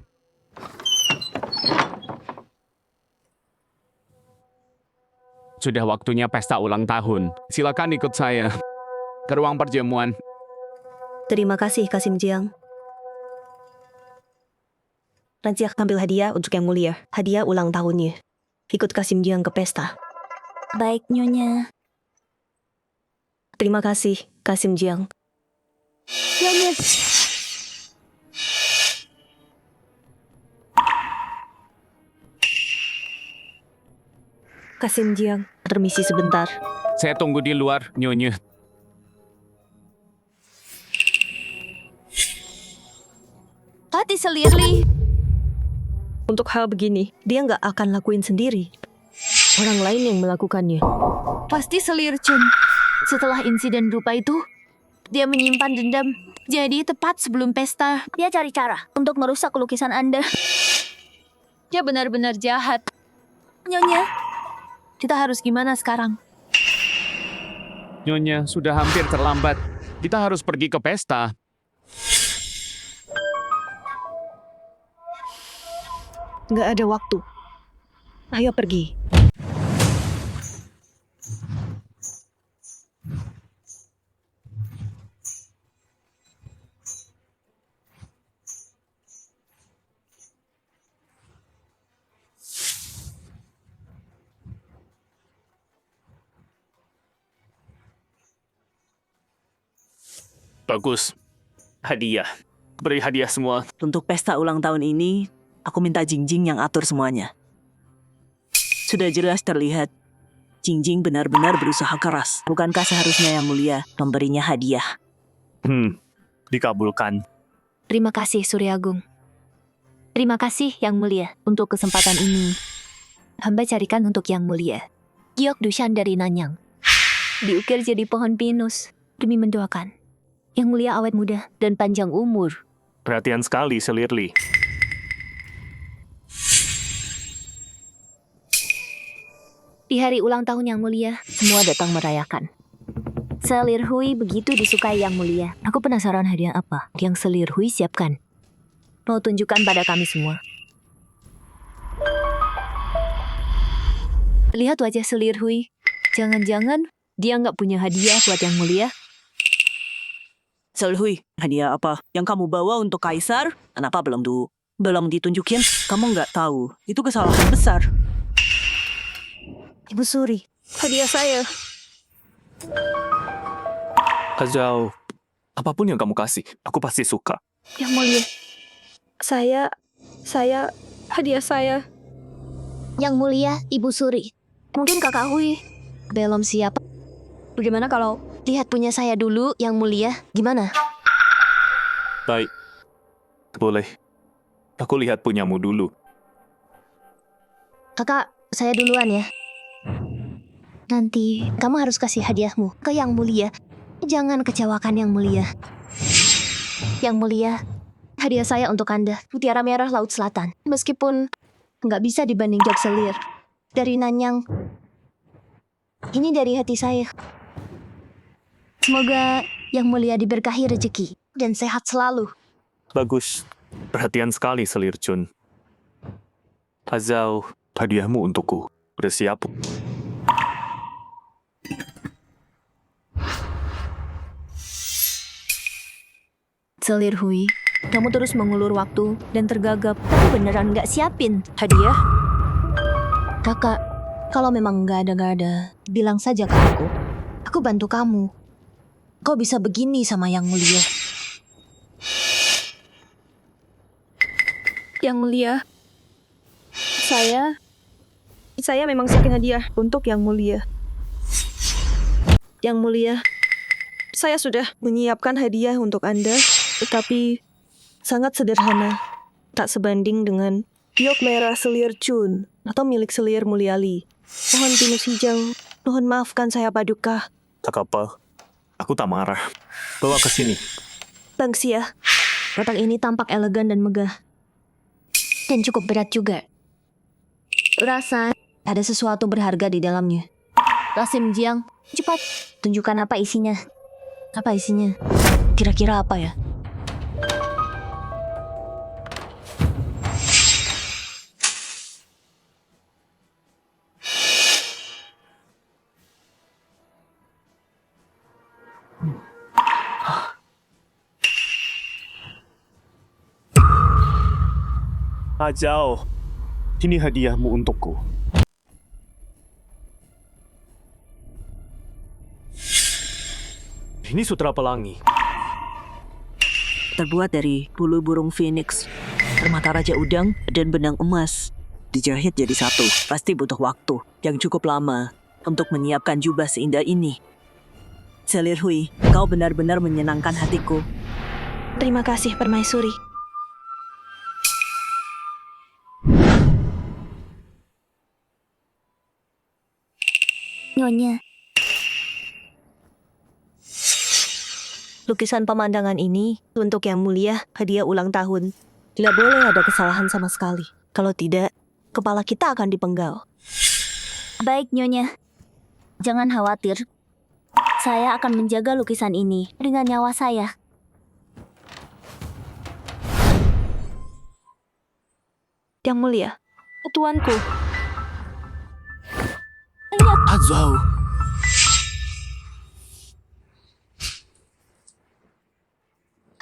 S6: Sudah waktunya pesta ulang tahun. Silakan ikut saya ke ruang perjamuan.
S2: Terima kasih, Kasim Jiang. Rancia ambil hadiah untuk Yang Mulia. Hadiah ulang tahunnya. Ikut Kasim Jiang ke pesta.
S1: Baik, Nyonya.
S2: Terima kasih, Kasim Jiang.
S1: Nyonya.
S2: Kasim Jiang, permisi sebentar.
S6: Saya tunggu di luar, Nyonya.
S1: Hati Selirli.
S2: Untuk hal begini, dia nggak akan lakuin sendiri. Orang lain yang melakukannya.
S1: Pasti Selir Chun. Setelah insiden rupa itu, dia menyimpan dendam. Jadi tepat sebelum pesta, dia cari cara untuk merusak lukisan Anda. Dia benar-benar jahat. Nyonya, kita harus gimana sekarang?
S6: Nyonya, sudah hampir terlambat. Kita harus pergi ke pesta.
S2: Nggak ada waktu. Ayo pergi.
S5: Bagus. Hadiah. Beri hadiah semua.
S7: Untuk pesta ulang tahun ini, aku minta Jingjing yang atur semuanya. Sudah jelas terlihat, Jingjing benar-benar berusaha keras. Bukankah seharusnya Yang Mulia memberinya hadiah?
S5: Dikabulkan.
S1: Terima kasih, Surya Agung. Terima kasih, Yang Mulia, untuk kesempatan ini. Hamba carikan untuk Yang Mulia. Giok Dushan dari Nanyang. Diukir jadi pohon pinus, demi mendoakan. Yang Mulia awet muda dan panjang umur.
S5: Perhatian sekali, Selirli.
S1: Di hari ulang tahun Yang Mulia, semua datang merayakan. Selir Hui begitu disukai Yang Mulia. Aku penasaran hadiah apa yang Selir Hui siapkan. Mau tunjukkan pada kami semua. Lihat wajah Selir Hui. Jangan-jangan dia nggak punya hadiah buat Yang Mulia.
S7: Selhui, hadiah apa yang kamu bawa untuk Kaisar? Kenapa belum ditunjukin? Kamu nggak tahu, itu kesalahan besar.
S2: Ibu Suri, hadiah saya.
S5: Hazau, apapun yang kamu kasih, aku pasti suka.
S2: Yang Mulia. Hadiah saya.
S1: Yang Mulia, Ibu Suri. Mungkin Kakak Hui belum siap. Bagaimana kalau lihat punya saya dulu, Yang Mulia? Gimana?
S5: Baik. Boleh. Aku lihat punyamu dulu.
S1: Kakak, saya duluan ya. Nanti kamu harus kasih hadiahmu ke Yang Mulia. Jangan kecewakan Yang Mulia. Yang Mulia, hadiah saya untuk Anda, Mutiara Merah Laut Selatan. Meskipun nggak bisa dibanding Jok Selir dari Nanyang. Ini dari hati saya. Semoga Yang Mulia diberkahi rezeki dan sehat selalu.
S5: Bagus. Perhatian sekali, Selir Chun. Hazau, hadiahmu untukku. Bersiap.
S3: Selir Hui, kamu terus mengulur waktu dan tergagap. Kamu beneran nggak siapin hadiah? Kakak, kalau memang nggak ada, bilang saja ke aku. Aku bantu kamu. Kau bisa begini sama Yang Mulia.
S2: Yang Mulia, saya memang siapin hadiah untuk Yang Mulia. Yang Mulia, saya sudah menyiapkan hadiah untuk Anda, tetapi sangat sederhana, tak sebanding dengan giok merah selir Chun atau milik selir Mulia Li. Mohon pinus hijau, mohon maafkan saya Paduka.
S5: Tak apa. Aku tak marah. Bawa ke sini.
S2: Bang Xia,
S3: Kotak ini tampak elegan dan megah. Dan cukup berat juga. Rasa ada sesuatu berharga di dalamnya. Rasim Jiang, cepat tunjukkan apa isinya. Apa isinya? Kira-kira apa ya?
S5: Ajau, ini hadiahmu untukku. Ini sutra pelangi.
S7: Terbuat dari bulu burung phoenix, permata raja udang, dan benang emas. Dijahit jadi satu, pasti butuh waktu yang cukup lama untuk menyiapkan jubah seindah ini. Selir Hui, kau benar-benar menyenangkan hatiku.
S2: terima kasih Permaisuri.
S3: Nyonya,
S2: Lukisan pemandangan ini untuk Yang Mulia hadiah ulang tahun. Tidak boleh ada kesalahan sama sekali. Kalau tidak, kepala kita akan dipenggal.
S3: baik Nyonya. Jangan khawatir. Saya akan menjaga lukisan ini dengan nyawa saya.
S2: Yang Mulia, tuanku.
S6: Azau,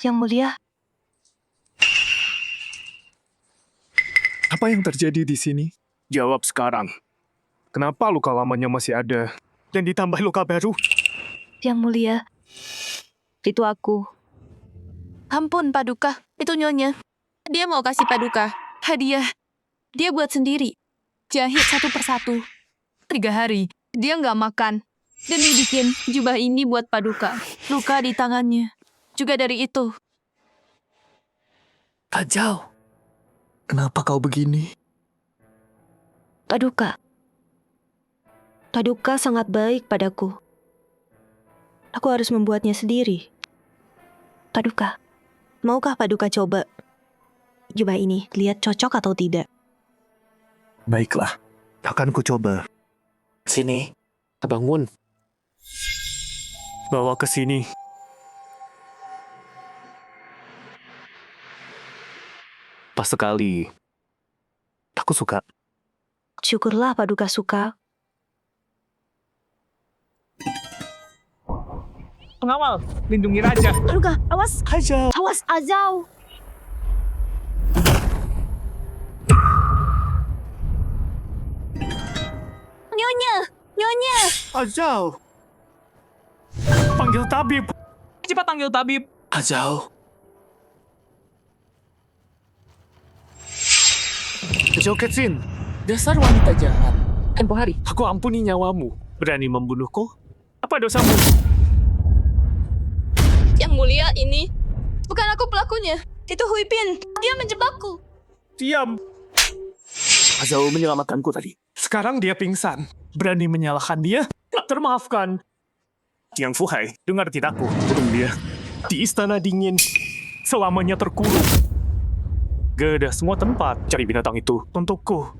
S2: Yang Mulia,
S5: Apa yang terjadi di sini? Jawab sekarang. Kenapa luka lamanya masih ada? Dan ditambah luka baru?
S2: Yang Mulia, itu aku.
S8: Ampun, Paduka. Itu Nyonya. Dia mau kasih Paduka hadiah. Dia buat sendiri. Jahit satu persatu. 3 hari. Dia nggak makan. Dan dibikin jubah ini buat Paduka. Luka di tangannya. Juga dari itu.
S4: Ajau, kenapa kau begini?
S2: Paduka. Paduka sangat baik padaku. Aku harus membuatnya sendiri. Paduka, maukah Paduka coba jubah ini, lihat cocok atau tidak?
S5: Baiklah, akan ku coba.
S4: Sini, bangun.
S5: Bawa ke sini. Pas sekali. Aku suka.
S2: Syukurlah Paduka suka.
S6: pengawal, lindungi raja.
S3: Paduka, awas!
S5: Ajau.
S3: Awas, Azau! Nyonya! Nyonya!
S5: Ajau. Panggil tabib.
S6: Cepat panggil tabib.
S4: Ajau,
S6: Joketsin, dasar wanita jahat. Tempo hari,
S5: Aku ampuni nyawamu. Berani membunuhku? Apa dosamu?
S1: Yang Mulia ini bukan aku pelakunya. Itu Huipin. Dia menjebakku.
S5: Diam.
S4: Ajau menyelamatkanku tadi.
S5: Sekarang dia pingsan. Berani menyalahkan dia? Tak termaafkan. Yang Fuhai, dengar tidakku. Kurung dia. Di istana dingin. Selamanya terkurung. Gak ada semua tempat cari binatang itu untukku.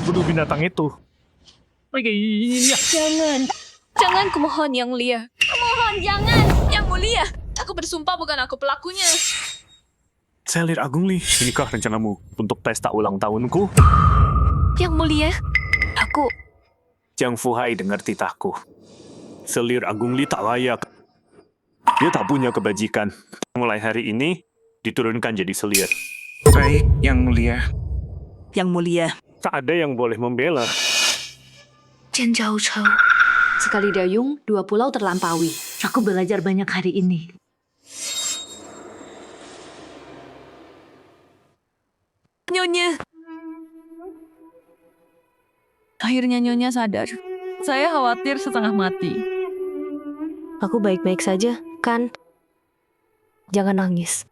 S5: Bunuh binatang itu.
S1: Jangan. Jangan, kumohon Yang Mulia. Kumohon, jangan. Yang Mulia. Aku bersumpah bukan aku pelakunya.
S5: Selir Agung Li, inikah rencanamu untuk pesta ulang tahunku?
S1: Yang Mulia. Aku...
S5: Yang Fuhai dengar titahku. Selir Agung Li tak layak. Dia tak punya kebajikan. Mulai hari ini, diturunkan jadi selir.
S6: Baik, Yang Mulia.
S7: Yang Mulia,
S5: Tak ada yang boleh membela.
S3: Chen Zhao Chou. Sekali dayung, 2 pulau terlampaui. Aku belajar banyak hari ini.
S8: Nyonya. Akhirnya Nyonya sadar. Saya khawatir setengah mati.
S2: Aku baik-baik saja, kan? Jangan nangis.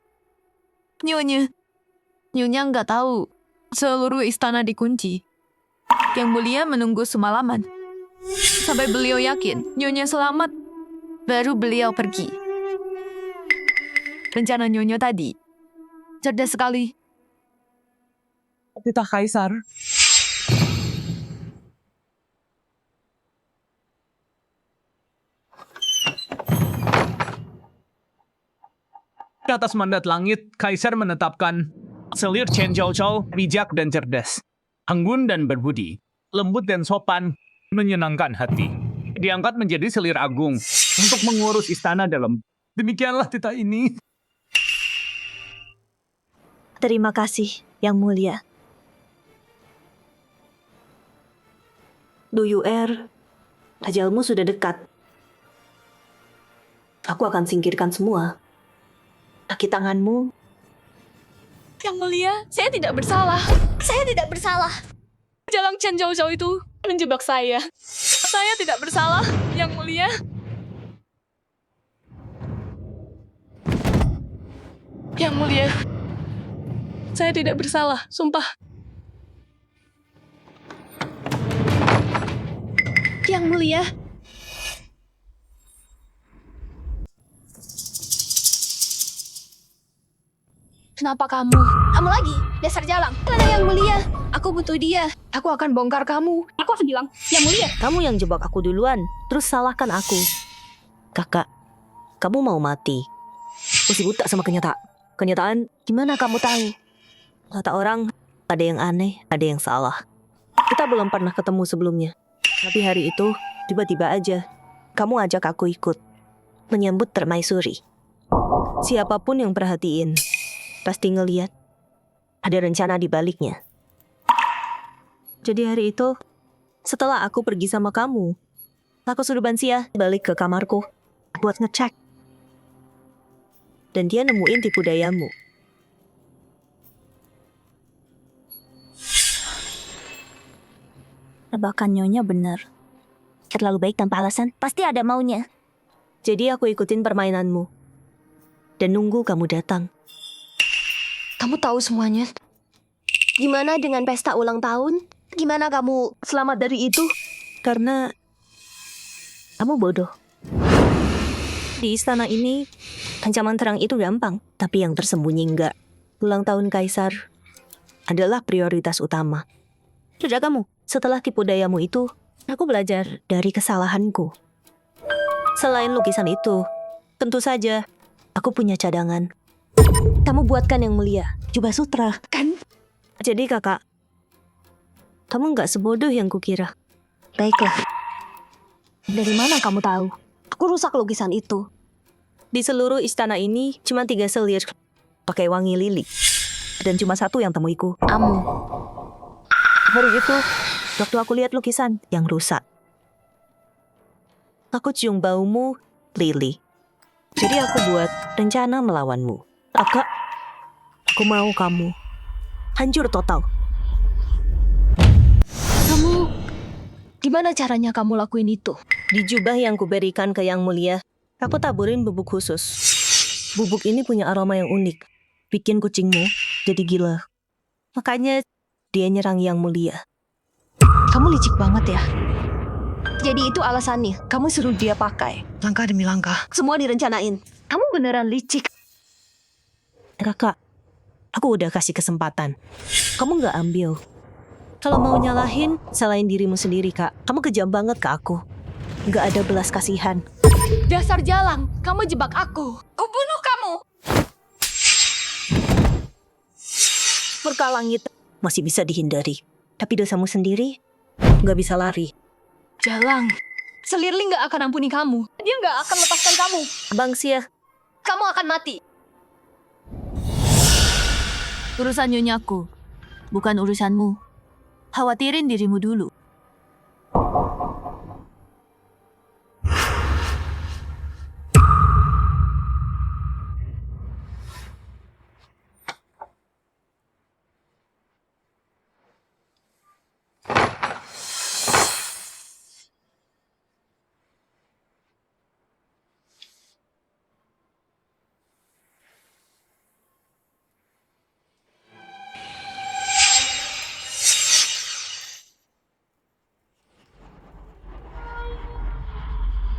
S8: Nyonya. Nyonya nggak tahu. Seluruh istana dikunci. Yang Mulia menunggu semalaman. Sampai beliau yakin Nyonya selamat, baru beliau pergi. Rencana Nyonya tadi cerdas sekali.
S9: Titah Kaisar.
S6: Di atas mandat langit, Kaisar menetapkan selir Chen Zhao bijak dan cerdas, anggun dan berbudi, lembut dan sopan, menyenangkan hati. Diangkat menjadi selir agung untuk mengurus istana dalam. Demikianlah titah ini.
S2: Terima kasih, Yang Mulia. Duyuer, ajalmu sudah dekat. Aku akan singkirkan semua. Kaki tanganmu.
S8: Yang Mulia, saya tidak bersalah.
S1: Saya tidak bersalah.
S8: Jalang Chen Zhao Zhao itu menjebak saya. Saya tidak bersalah, Yang Mulia. Yang Mulia, saya tidak bersalah, sumpah.
S1: Yang Mulia. Kenapa kamu? Kamu lagi, dasar jalang. Mana Yang Mulia? Aku butuh dia. Aku akan bongkar kamu. Aku akan bilang, Yang Mulia.
S2: Kamu yang jebak aku duluan, terus salahkan aku. Kakak, kamu mau mati. Masih buta sama kenyataan. Gimana kamu tahu? Kata orang, ada yang aneh, ada yang salah. Kita belum pernah ketemu sebelumnya. Tapi hari itu, tiba-tiba aja, kamu ajak aku ikut. Menyambut permaisuri. Siapapun yang perhatiin, pasti ngeliat ada rencana di baliknya. Jadi hari itu, setelah aku pergi sama kamu, aku suruh Bansia balik ke kamarku buat ngecek. Dan dia nemuin tipu dayamu.
S3: Tebakan Nyonya benar. Terlalu baik tanpa alasan, pasti ada maunya.
S2: Jadi aku ikutin permainanmu. Dan nunggu kamu datang.
S1: Kamu tahu semuanya. Gimana dengan pesta ulang tahun? Gimana kamu selamat dari itu?
S2: Karena kamu bodoh. Di istana ini, ancaman terang itu gampang. Tapi yang tersembunyi enggak. Ulang tahun Kaisar adalah prioritas utama. Sudah kamu, setelah tipu dayamu itu, aku belajar dari kesalahanku. Selain lukisan itu, tentu saja aku punya cadangan. Kamu buatkan Yang Mulia, jubah sutra, kan? Jadi kakak, kamu nggak sebodoh yang kukira.
S1: Baiklah. Dari mana kamu tahu? Aku rusak lukisan itu.
S2: Di seluruh istana ini, cuma 3 selir pakai wangi lili. Dan cuma 1 yang temuiku.
S1: Kamu.
S2: Hari itu, waktu aku lihat lukisan yang rusak, aku cium baumu, lili. Jadi aku buat rencana melawanmu. Kakak, aku mau kamu hancur total.
S1: Kamu, gimana caranya kamu lakuin itu?
S2: Di jubah yang kuberikan ke Yang Mulia, aku taburin bubuk khusus. Bubuk ini punya aroma yang unik, bikin kucingmu jadi gila. Makanya dia nyerang Yang Mulia.
S1: Kamu licik banget ya. Jadi itu alasannya, kamu suruh dia pakai.
S7: langkah demi langkah.
S1: Semua direncanain. Kamu beneran licik.
S2: Kakak, aku udah kasih kesempatan. Kamu nggak ambil. Kalau mau nyalahin, salahin dirimu sendiri, Kak. Kamu kejam banget ke aku. Nggak ada belas kasihan.
S8: Dasar jalang, kamu jebak aku. Kubunuh kamu.
S2: Murka langit masih bisa dihindari. Tapi dosamu sendiri nggak bisa lari.
S8: Jalang, Selirling gak akan ampuni kamu. Dia gak akan lepaskan kamu.
S2: Bang Sia,
S1: Kamu akan mati.
S8: Urusan nyonyaku, bukan urusanmu. Khawatirin dirimu dulu.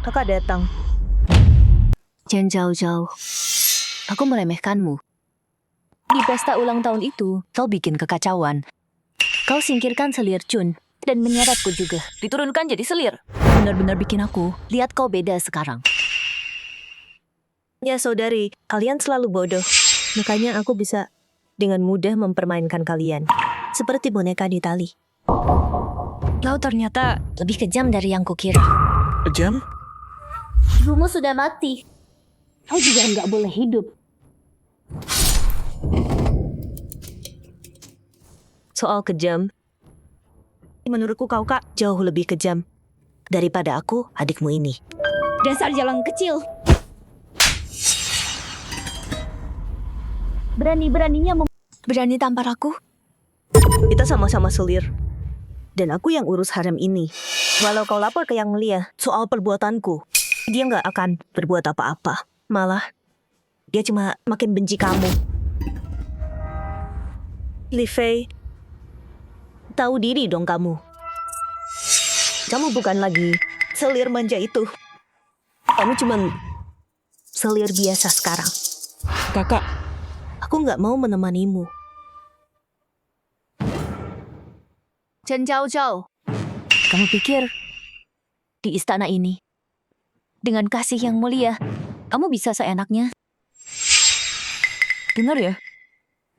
S2: Kakak datang.
S3: Jangan jauh-jauh. Aku meremehkanmu. Di pesta ulang tahun itu, kau bikin kekacauan. Kau singkirkan Selir Chun dan menyeretku juga. Diturunkan jadi selir. Benar-benar bikin aku lihat kau beda sekarang.
S2: Ya saudari, kalian selalu bodoh. Makanya aku bisa dengan mudah mempermainkan kalian. Seperti boneka di tali.
S3: Kau ternyata lebih kejam dari yang kukira.
S4: Jam?
S1: Ibumu sudah mati. Kau juga nggak boleh hidup.
S2: Soal kejam, menurutku kau kak jauh lebih kejam daripada aku adikmu ini.
S1: Dasar jalan kecil. Berani-beraninya
S3: Berani tampar aku?
S2: Kita sama-sama selir. Dan aku yang urus harem ini. Walau kau lapor ke Yang Mulia soal perbuatanku, dia nggak akan berbuat apa-apa. Malah, dia cuma makin benci kamu. Li Fei, tahu diri dong kamu. Kamu bukan lagi selir manja itu. Kamu cuma selir biasa sekarang. Kakak, aku nggak mau menemanimu.
S3: Chen Zhao Zhao, kamu pikir di istana ini, dengan kasih yang mulia, kamu bisa seenaknya? Dengar ya,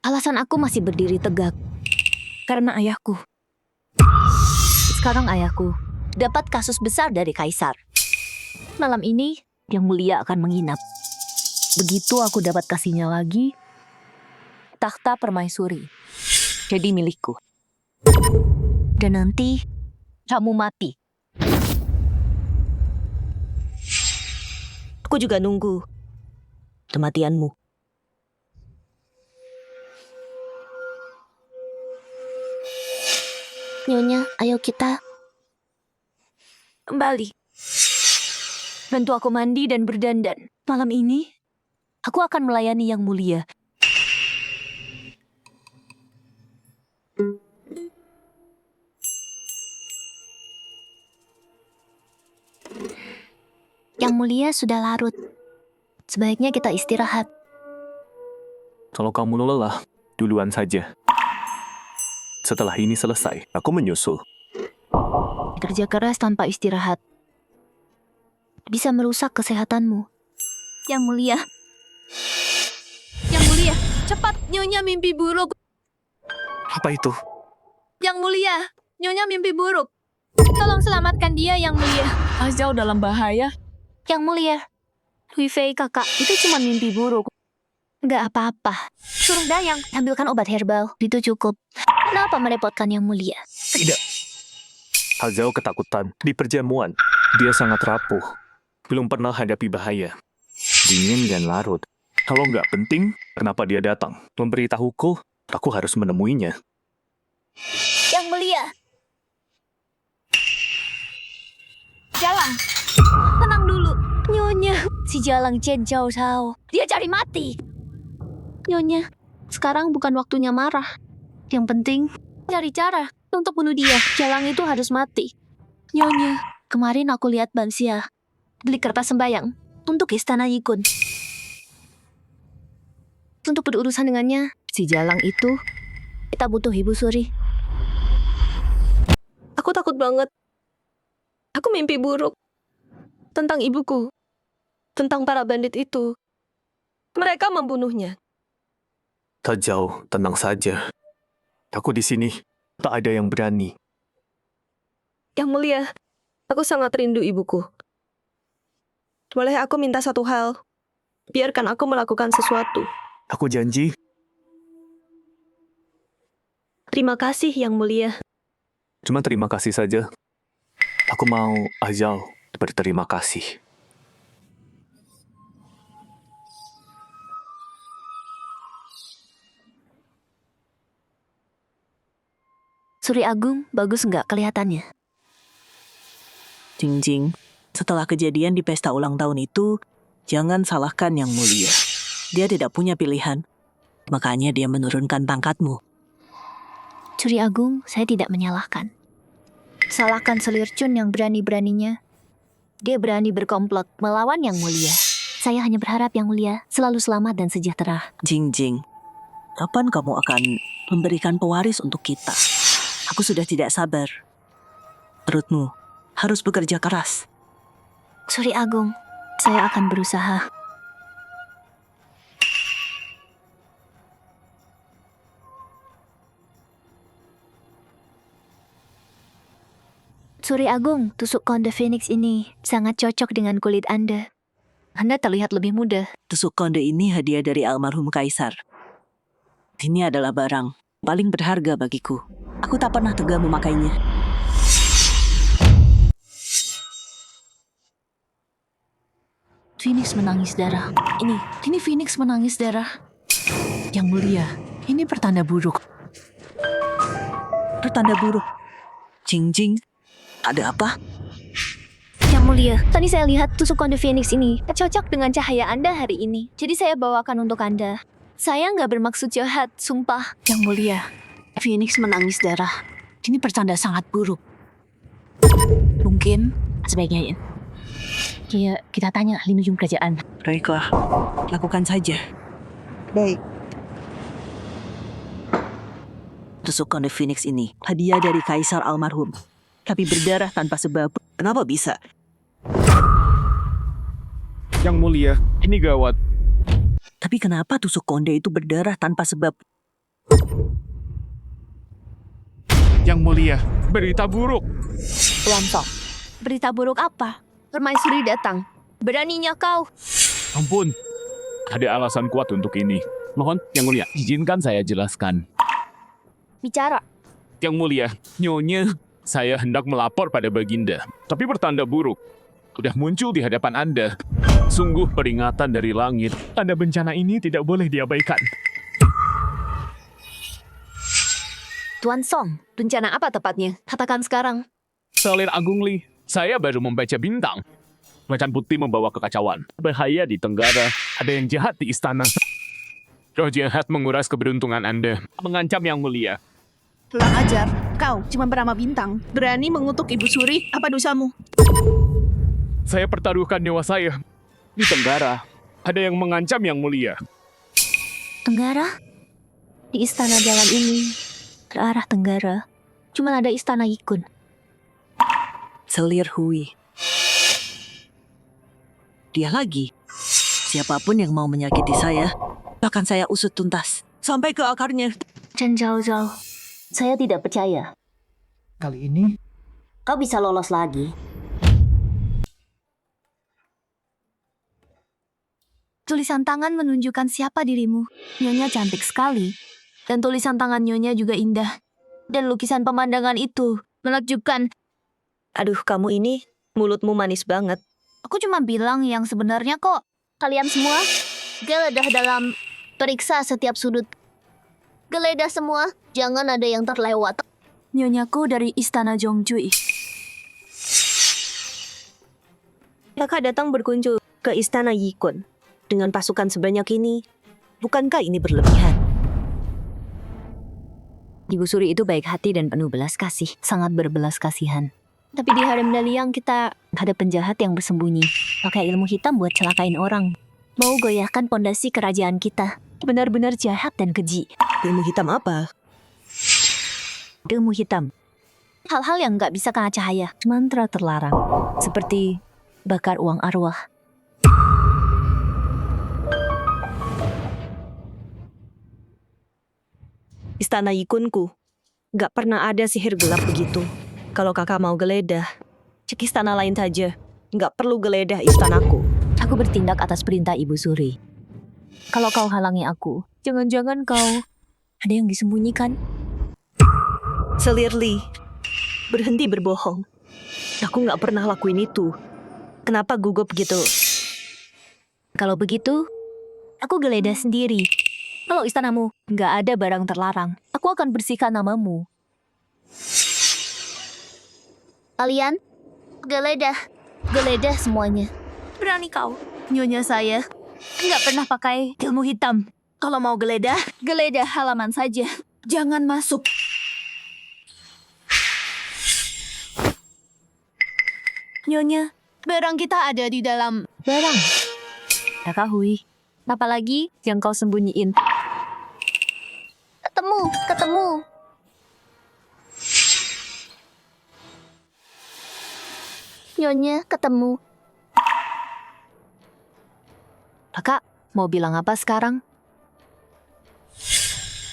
S3: alasan aku masih berdiri tegak karena ayahku. Sekarang ayahku dapat kasus besar dari kaisar. Malam ini, yang mulia akan menginap. Begitu aku dapat kasihnya lagi, takhta permaisuri jadi milikku. Dan nanti, kamu mati.
S2: Aku juga nunggu kematianmu.
S1: Nyonya, ayo kita
S3: Kembali. Bantu aku mandi dan berdandan. Malam ini, aku akan melayani yang mulia.
S1: Yang mulia sudah larut. Sebaiknya kita istirahat.
S5: Kalau kamu lelah, duluan saja. Setelah ini selesai, aku menyusul.
S1: Kerja keras tanpa istirahat bisa merusak kesehatanmu. Yang mulia.
S8: Yang mulia, cepat. Nyonya mimpi buruk.
S5: Apa itu?
S8: Yang mulia, Nyonya mimpi buruk. Tolong selamatkan dia, Yang mulia. Azau dalam bahaya.
S1: Yang mulia. Hui Fei kakak, itu cuma mimpi buruk. Nggak apa-apa. Suruh Dayang ambilkan obat herbal. Itu cukup. Kenapa merepotkan Yang mulia?
S5: Tidak. Hazao ketakutan di perjamuan. Dia sangat rapuh. Belum pernah hadapi bahaya. Dingin dan larut. Kalau nggak penting, kenapa dia datang? Memberitahuku, aku harus menemuinya.
S1: Yang mulia. Jalang. Tenang dulu. Nyonya. Si Jalang Chen Zhao Zhao. Dia cari mati. Nyonya, sekarang bukan waktunya marah. Yang penting, cari cara untuk bunuh dia. Jalang itu harus mati. Nyonya, kemarin aku lihat Bansia beli kertas sembayang untuk istana Yikun. Untuk berurusan dengannya, si Jalang itu, kita butuh Ibu Suri.
S2: Aku takut banget. Aku mimpi buruk. Tentang ibuku. Tentang para bandit itu. Mereka membunuhnya.
S5: Tajau, tenang saja. Aku di sini. Tak ada yang berani.
S2: Yang mulia, aku sangat rindu ibuku. Boleh aku minta satu hal? Biarkan aku melakukan sesuatu.
S5: Aku janji,
S2: Terima kasih, Yang Mulia.
S5: Cuma terima kasih saja. Aku mau Azal berterima kasih.
S3: Suri Agung bagus nggak kelihatannya?
S7: Jingjing, setelah kejadian di pesta ulang tahun itu, jangan salahkan Yang Mulia. Dia tidak punya pilihan, makanya dia menurunkan pangkatmu.
S3: Suri Agung, saya tidak menyalahkan. Salahkan Selir Chun yang berani-beraninya. Dia berani berkomplot melawan Yang Mulia. Saya hanya berharap Yang Mulia selalu selamat dan sejahtera.
S7: Jingjing, kapan kamu akan memberikan pewaris untuk kita? Aku sudah tidak sabar. Perutmu harus bekerja keras.
S3: Suri Agung, saya akan berusaha. Suri Agung, tusuk konde Phoenix ini sangat cocok dengan kulit Anda. Anda terlihat lebih muda.
S7: Tusuk konde ini hadiah dari almarhum Kaisar. Ini adalah barang paling berharga bagiku. Aku tak pernah tega memakainya.
S3: Phoenix menangis darah. Ini Phoenix menangis darah.
S7: Yang Mulia, ini pertanda buruk. Pertanda buruk. Jingjing, ada apa?
S3: Yang Mulia, tadi saya lihat tusuk konde Phoenix ini cocok dengan cahaya Anda hari ini. Jadi saya bawakan untuk Anda. Saya nggak bermaksud jahat, sumpah.
S7: Yang Mulia, Phoenix menangis darah. Ini pertanda sangat buruk. Mungkin sebaiknya
S3: Kita tanya ahli nujum kerajaan.
S7: baiklah, lakukan saja. Baik. Tusuk konde Phoenix ini hadiah dari Kaisar almarhum. Tapi berdarah tanpa sebab. Kenapa bisa?
S6: Yang Mulia, ini gawat.
S7: Tapi kenapa tusuk konde itu berdarah tanpa sebab?
S6: Yang Mulia, berita buruk.
S3: Lontong. Berita buruk apa?
S1: Permaisuri datang. Beraninya kau.
S6: Ampun, ada alasan kuat untuk ini. Mohon, Yang Mulia, izinkan saya jelaskan.
S1: Bicara.
S6: Yang Mulia, Nyonya, saya hendak melapor pada Baginda. Tapi pertanda buruk sudah muncul di hadapan Anda. Sungguh peringatan dari langit. Tanda bencana ini tidak boleh diabaikan.
S1: Tuan Song, rencana apa tepatnya? Katakan sekarang.
S6: Selir Agung Li, saya baru membaca bintang. Macan putih membawa kekacauan. Bahaya di Tenggara. Ada yang jahat di istana. Roh jahat menguras keberuntungan Anda. Mengancam Yang Mulia.
S8: Kurang ajar. Kau cuma bernama Bintang. Berani mengutuk Ibu Suri. Apa dosamu?
S6: Saya pertaruhkan nyawa saya. Di Tenggara, ada yang mengancam Yang Mulia.
S3: Tenggara? Di istana jalan ini, ke arah Tenggara, cuma ada istana Yikun.
S7: Selir Hui. Dia lagi. Siapapun yang mau menyakiti saya, bahkan saya usut tuntas. Sampai ke akarnya.
S3: Chen Zhao Zhao, saya tidak percaya.
S4: Kali ini,
S3: Kau bisa lolos lagi.
S1: Tulisan tangan menunjukkan siapa dirimu. Nyonya cantik sekali. Dan tulisan tangan Nyonya juga indah. Dan lukisan pemandangan itu menakjubkan.
S2: Aduh, kamu ini mulutmu manis banget.
S1: Aku cuma bilang yang sebenarnya kok. Kalian semua geledah dalam periksa setiap sudut. Geledah semua, jangan ada yang terlewat. Nyonyaku dari Istana Jongjui.
S2: Kakak datang berkunjung ke istana Yikun. Dengan pasukan sebanyak ini, bukankah ini berlebihan?
S3: Ibu Suri itu baik hati dan penuh belas kasih, sangat berbelas kasihan.
S1: Tapi di harem Daliang kita
S3: Ada penjahat yang bersembunyi, pakai ilmu hitam buat celakain orang. Mau goyahkan pondasi kerajaan kita. Benar-benar jahat dan keji.
S2: Ilmu hitam apa?
S3: Ilmu hitam. Hal-hal yang nggak bisa kena cahaya. Mantra terlarang. Seperti bakar uang arwah.
S2: Istana Yikunku. Gak pernah ada sihir gelap begitu. Kalau kakak mau geledah, cek istana lain saja. Gak perlu geledah istanaku.
S3: Aku bertindak atas perintah Ibu Suri. Kalau kau halangi aku, jangan-jangan kau ada yang disembunyikan.
S2: Selir Li, berhenti berbohong. Aku nggak pernah lakuin itu. Kenapa gugup gitu?
S3: Kalau begitu, aku geledah sendiri. Kalau istanamu nggak ada barang terlarang, aku akan bersihkan namamu. Kalian, geledah semuanya.
S1: Berani kau, nyonya saya. Nggak pernah pakai ilmu hitam. Kalau mau geledah halaman saja. Jangan masuk. Nyonya, barang kita ada di dalam.
S3: Barang. Kakak Hui, apalagi yang kau sembunyiin?
S1: Ketemu. Nyonya, ketemu.
S3: Kakak, mau bilang apa sekarang?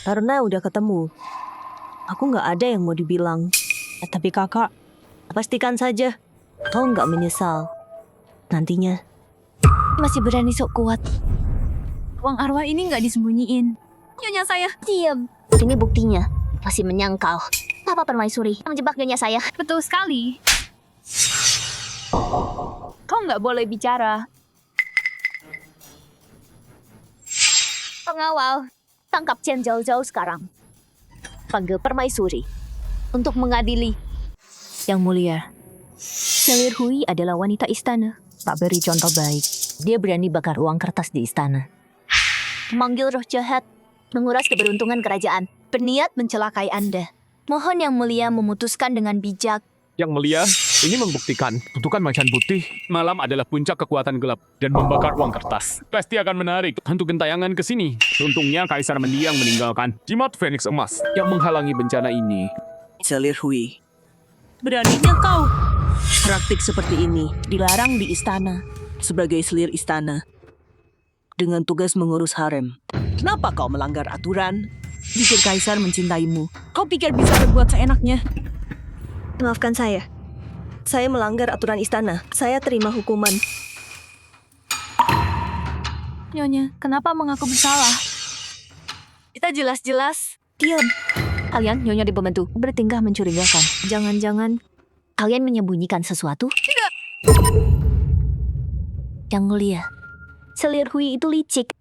S2: Karena udah ketemu. Aku nggak ada yang mau dibilang. Tapi kakak, pastikan saja kau nggak menyesal. Nantinya.
S3: Masih berani sok kuat.
S1: Uang arwah ini nggak disembunyiin. Nyonya saya.
S3: Diam. Ini buktinya. Masih menyangkal. Apa permaisuri menjebak nyonya saya?
S1: Betul sekali. Kau nggak boleh bicara.
S3: Pengawal, tangkap Chen Zhao sekarang. Panggil permaisuri untuk mengadili. Yang mulia, Selir Hui adalah wanita istana. Tak beri contoh baik. Dia berani bakar uang kertas di istana. Memanggil roh jahat, menguras keberuntungan kerajaan, berniat mencelakai Anda. Mohon Yang Mulia memutuskan dengan bijak.
S6: Yang mulia, ini membuktikan kutukan macan putih malam adalah puncak kekuatan gelap dan membakar uang kertas. Pasti akan menarik hantu gentayangan ke sini. Untungnya Kaisar mendiang meninggalkan jimat Phoenix emas yang menghalangi bencana ini.
S7: Selir Hui,
S8: Beraninya kau.
S7: praktik seperti ini dilarang di istana. Sebagai selir istana, dengan tugas mengurus harem, kenapa kau melanggar aturan? Jika Kaisar mencintaimu, kau pikir bisa berbuat seenaknya?
S2: Maafkan saya. Saya melanggar aturan istana. Saya terima hukuman.
S1: Nyonya, kenapa mengaku bersalah? Kita jelas-jelas.
S3: Diam. Kalian, Nyonya di pembantu, bertingkah mencurigakan. Jangan-jangan kalian menyembunyikan sesuatu? Tidak. Yang mulia, Selir Hui itu licik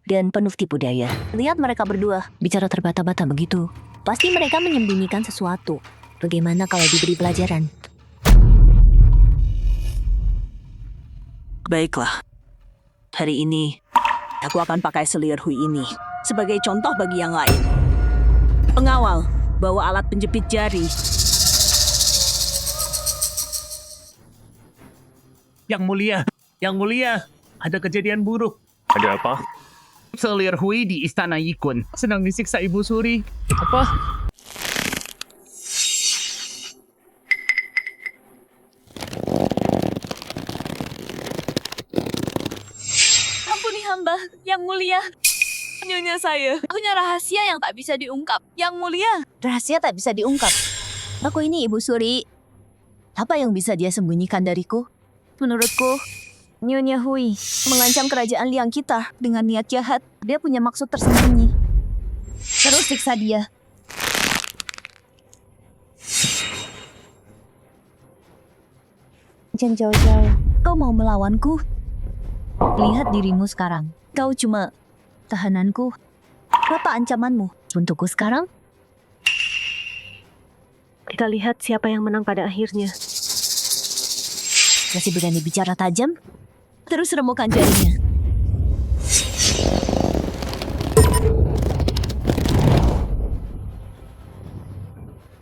S3: dan penuh tipu daya. Lihat mereka berdua bicara terbata-bata begitu. Pasti mereka menyembunyikan sesuatu. Bagaimana kalau diberi pelajaran?
S7: Baiklah, hari ini aku akan pakai selir Hui ini sebagai contoh bagi yang lain. Pengawal, bawa alat penjepit jari.
S6: Yang mulia, ada kejadian buruk.
S5: Ada apa?
S6: Selir Hui di istana Yikun sedang disiksa Ibu Suri. Apa?
S1: Ampuni hamba, Yang Mulia. Nyonya saya punya rahasia yang tak bisa diungkap. Yang Mulia.
S3: Rahasia tak bisa diungkap. Aku ini Ibu Suri. Apa yang bisa dia sembunyikan dariku? Menurutku, Nyonya Hui mengancam kerajaan Liang kita dengan niat jahat. Dia punya maksud tersembunyi. Terus siksa dia. Chen Zhao, kau mau melawanku? Lihat dirimu sekarang. Kau cuma tahananku. Apa ancamanmu untukku sekarang?
S2: Kita lihat siapa yang menang pada akhirnya.
S3: Masih berani bicara tajam? Terus remukkan jarinya.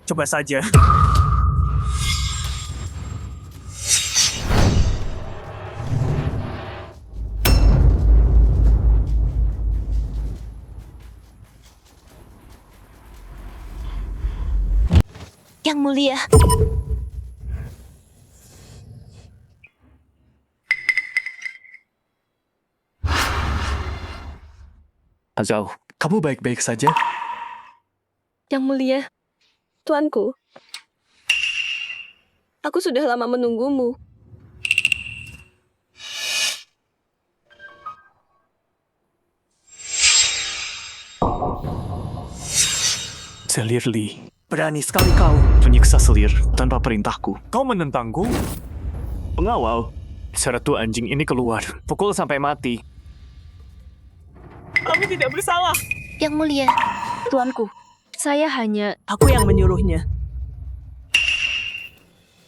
S5: Coba saja.
S3: Yang mulia.
S4: Azau, kamu baik-baik saja?
S2: Yang mulia, tuanku. Aku sudah lama menunggumu.
S5: Selir Li, Berani sekali kau menyiksa Selir tanpa perintahku. Kau menentangku? Pengawal, syarat tuh anjing ini keluar. Pukul sampai mati. Kami tidak bersalah.
S1: Yang mulia, tuanku, saya hanya...
S7: Aku yang menyuruhnya.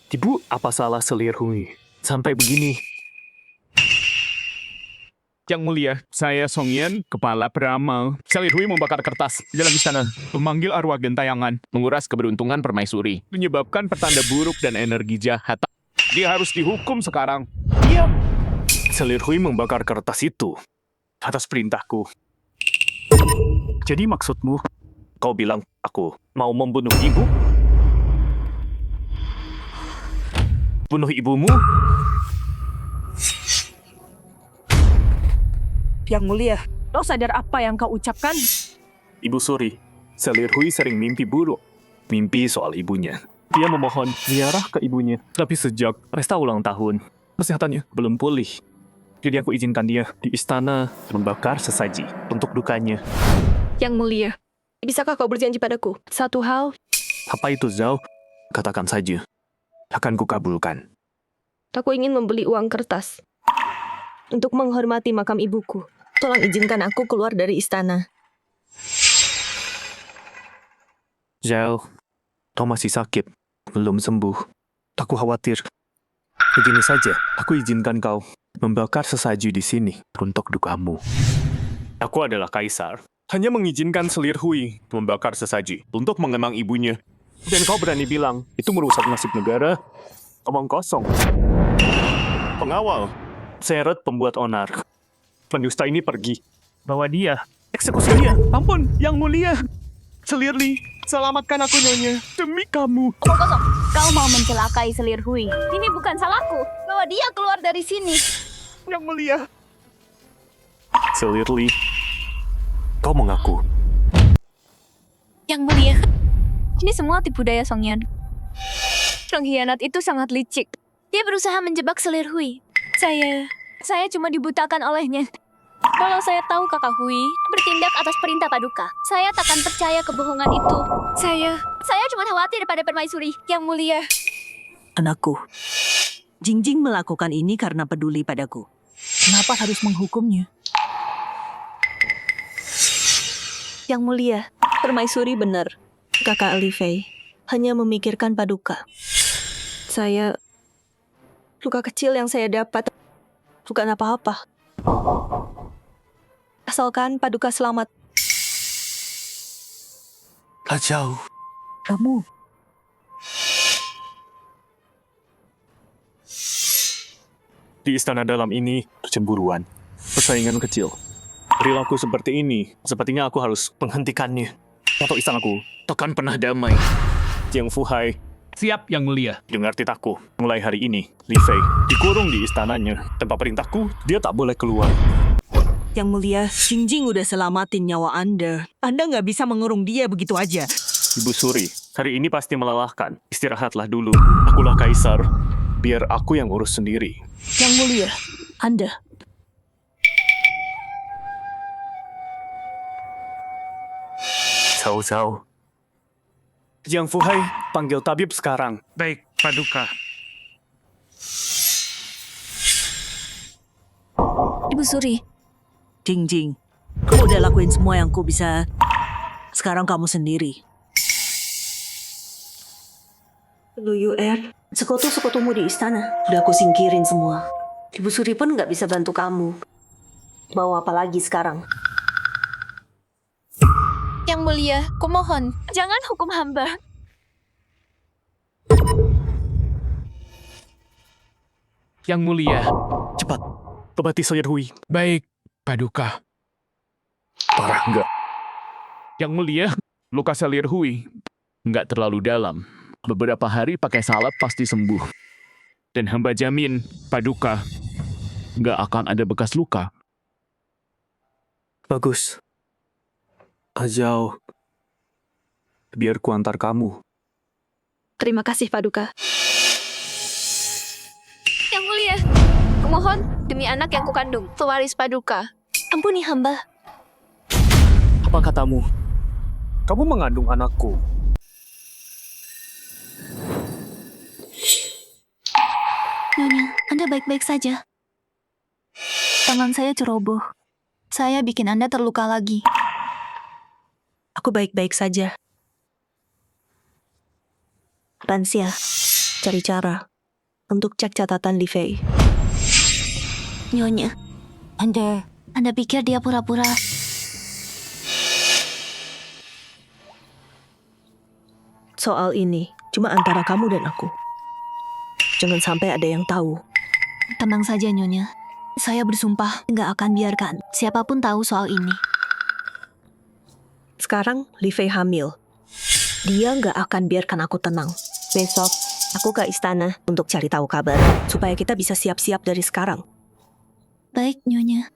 S5: Ibu, apa salah Selir Hui? Sampai begini.
S6: Yang mulia, saya Songyan, kepala peramal. Selir Hui membakar kertas di dalam istana, memanggil arwah gentayangan, menguras keberuntungan permaisuri, menyebabkan pertanda buruk dan energi jahat. Dia harus dihukum sekarang.
S5: Iya. Selir Hui membakar kertas itu atas perintahku. Jadi maksudmu, kau bilang aku mau membunuh ibu? Bunuh ibumu?
S7: Yang mulia, kau sadar apa yang kau ucapkan?
S5: Ibu Suri, Selir Hui sering mimpi buruk. Mimpi soal ibunya. Dia memohon ziarah ke ibunya. Tapi sejak pesta ulang tahun, kesehatannya belum pulih. Jadi aku izinkan dia di istana membakar sesaji untuk dukanya.
S1: Yang mulia, bisakah kau berjanji padaku satu hal?
S5: Apa itu, Zhao? Katakan saja. Akan kukabulkan.
S2: Aku ingin membeli uang kertas untuk menghormati makam ibuku. Tolong izinkan aku keluar dari istana.
S5: Zhao, kau masih sakit. Belum sembuh. Aku khawatir. Begini saja, aku izinkan kau membakar sesaji di sini untuk dukamu. Aku adalah kaisar. Hanya mengizinkan Selir Hui membakar sesaji untuk mengenang ibunya. Dan kau berani bilang, itu merusak nasib negara? Omong kosong. Pengawal, seret pembuat onar. Pendusta ini pergi. Bawa dia. Eksekusi dia.
S6: Ampun, Yang mulia. Selir Li, selamatkan aku, Nyonya. Demi kamu.
S1: Omong kosong, kau mau mencelakai Selir Hui. Ini bukan salahku. Bawa dia keluar dari sini.
S6: Yang mulia.
S5: Selir Li, kau mengaku.
S1: Yang mulia, ini semua tipu daya Songyan. Pengkhianat itu sangat licik. Dia berusaha menjebak Selir Hui. Saya cuma dibutakan olehnya. Kalau saya tahu kakak Hui bertindak atas perintah Paduka, saya takkan percaya kebohongan itu. Saya cuma khawatir pada permaisuri. Yang mulia.
S7: Anakku, Jingjing melakukan ini karena peduli padaku. Kenapa harus menghukumnya?
S2: Yang mulia, permaisuri benar. Kakak Li Fei hanya memikirkan Paduka. Luka kecil yang saya dapat bukan apa-apa. Asalkan Paduka selamat.
S4: Rajau,
S7: Kamu,
S5: Di istana dalam ini, cemburuan. Persaingan kecil. Perilaku seperti ini, sepertinya aku harus menghentikannya. Atau istanaku takkan pernah damai. Jiang Fuhai,
S6: Siap, Yang mulia.
S5: dengar titahku. Mulai hari ini, Li Fei dikurung di istananya. Tanpa perintahku, dia tak boleh keluar.
S7: Yang mulia, Jingjing udah selamatin nyawa Anda. Anda nggak bisa mengurung dia begitu aja.
S5: Ibu Suri, hari ini pasti melelahkan. Istirahatlah dulu. Akulah kaisar. Biar aku yang urus sendiri.
S7: Yang mulia, Anda.
S5: Cao. Jiang Fuhai, panggil tabib sekarang.
S6: Baik, Paduka.
S1: Ibu Suri,
S7: Jingjing, kamu udah lakuin semua yang ku bisa. Sekarang kamu sendiri.
S2: Lu Yuer, sekutu-sekutumu di istana udah aku singkirin semua. Ibu Suri pun nggak bisa bantu kamu. Mau apa lagi sekarang?
S1: Yang mulia, kumohon, jangan hukum hamba.
S6: Yang mulia.
S5: Cepat, obati Selir Hui.
S6: Baik, Paduka.
S5: Parah enggak?
S6: Yang mulia, luka Selir Hui nggak terlalu dalam. Beberapa hari pakai salep pasti sembuh. Dan hamba jamin, Paduka, nggak akan ada bekas luka.
S5: Bagus. Ajau, biar ku antar kamu.
S1: Terima kasih, Paduka. Yang mulia, kumohon demi anak yang kukandung, pewaris Paduka. Ampuni hamba.
S5: Apa katamu? Kamu mengandung anakku.
S1: baik-baik saja. Tangan saya ceroboh. Saya bikin Anda terluka lagi.
S2: Aku baik-baik saja. Lansia, cari cara untuk cek catatan Li Fei.
S1: Nyonya, Anda pikir dia pura-pura?
S2: Soal ini cuma antara kamu dan aku. Jangan sampai ada yang tahu.
S1: Tenang saja, Nyonya. Saya bersumpah nggak akan biarkan siapapun tahu soal ini.
S2: Sekarang Li Fei hamil. Dia nggak akan biarkan aku tenang. Besok aku ke istana untuk cari tahu kabar supaya kita bisa siap-siap dari sekarang.
S1: Baik, Nyonya.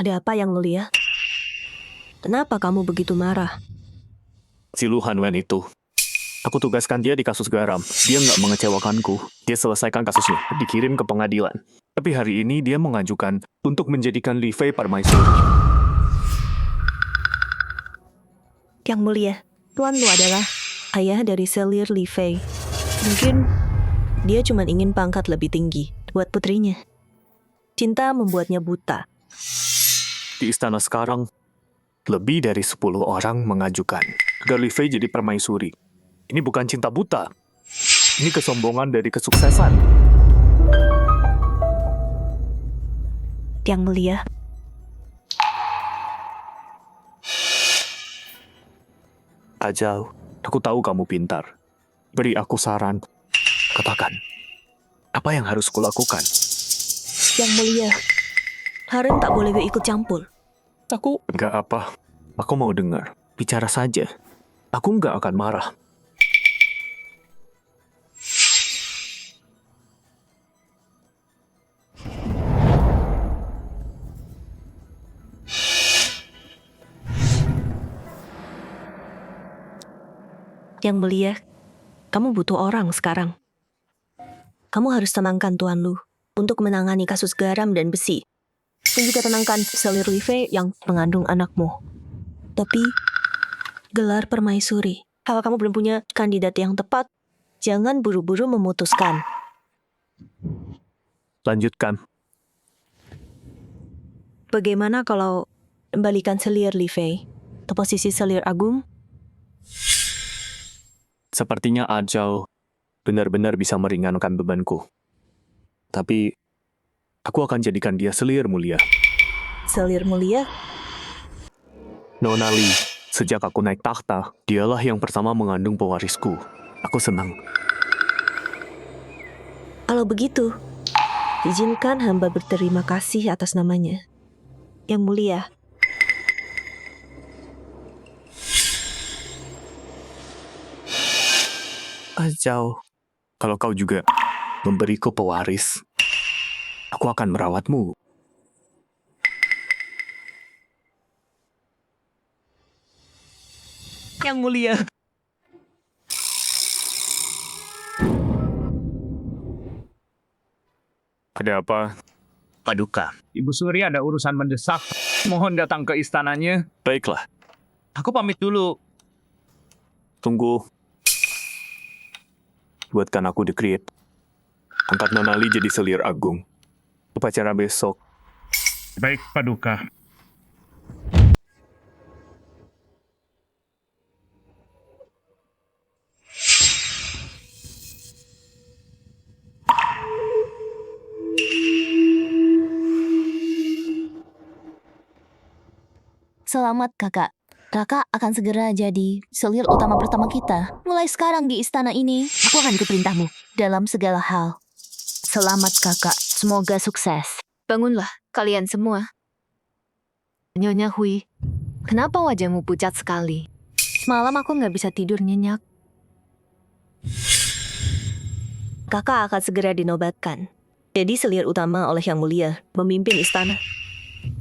S2: Ada apa yang mulia? Kenapa kamu begitu marah?
S5: Si Lu Hanwen itu. Aku tugaskan dia di kasus garam. Dia nggak mengecewakanku. Dia selesaikan kasusnya, dikirim ke pengadilan. Tapi hari ini dia mengajukan untuk menjadikan Li Fei permaisuri.
S2: Yang mulia, Tuan Lu adalah ayah dari selir Li Fei. Mungkin dia cuma ingin pangkat lebih tinggi buat putrinya. Cinta membuatnya buta.
S5: Di istana sekarang, lebih dari 10 orang mengajukan agar Li Fei jadi permaisuri. Ini bukan cinta buta. Ini kesombongan dari kesuksesan.
S2: Yang mulia,
S5: Ajau, aku tahu kamu pintar. Beri aku saran. Katakan, apa yang harus kulakukan?
S2: yang mulia, Haren tak boleh ikut campur.
S5: Aku nggak apa. Aku mau dengar. Bicara saja. Aku nggak akan marah.
S2: Yang mulia, kamu butuh orang sekarang. Kamu harus tenangkan Tuan Lu untuk menangani kasus garam dan besi. Dan juga tenangkan selir Li Fei yang mengandung anakmu. Tapi, gelar permaisuri. Kalau kamu belum punya kandidat yang tepat, jangan buru-buru memutuskan.
S5: Lanjutkan.
S2: Bagaimana kalau kembalikan selir Li Fei ke posisi selir agung?
S5: Sepertinya Ajau benar-benar bisa meringankan bebanku. Tapi, aku akan jadikan dia selir mulia.
S2: Selir mulia?
S5: Nona Li, sejak aku naik takhta, dialah yang pertama mengandung pewarisku. Aku senang.
S2: Kalau begitu, izinkan hamba berterima kasih atas namanya. Yang mulia.
S5: Ajau, kalau kau juga memberiku pewaris, aku akan merawatmu.
S6: Yang mulia.
S5: Ada apa?
S6: Paduka, Ibu Suri ada urusan mendesak. Mohon datang ke istananya.
S5: Baiklah,
S6: Aku pamit dulu.
S5: tunggu. Buatkan aku dekret. Angkat Nona Li jadi selir agung. Upacara besok.
S6: Baik, Paduka.
S1: Selamat, Kakak. Kakak akan segera jadi selir utama pertama kita. Mulai sekarang di istana ini, aku akan ikut perintahmu dalam segala hal. Selamat, Kakak. Semoga sukses. Bangunlah, kalian semua. Nyonya Hui, kenapa wajahmu pucat sekali? Semalam aku nggak bisa tidur nyenyak.
S2: Kakak akan segera dinobatkan. Jadi selir utama oleh Yang Mulia, memimpin istana.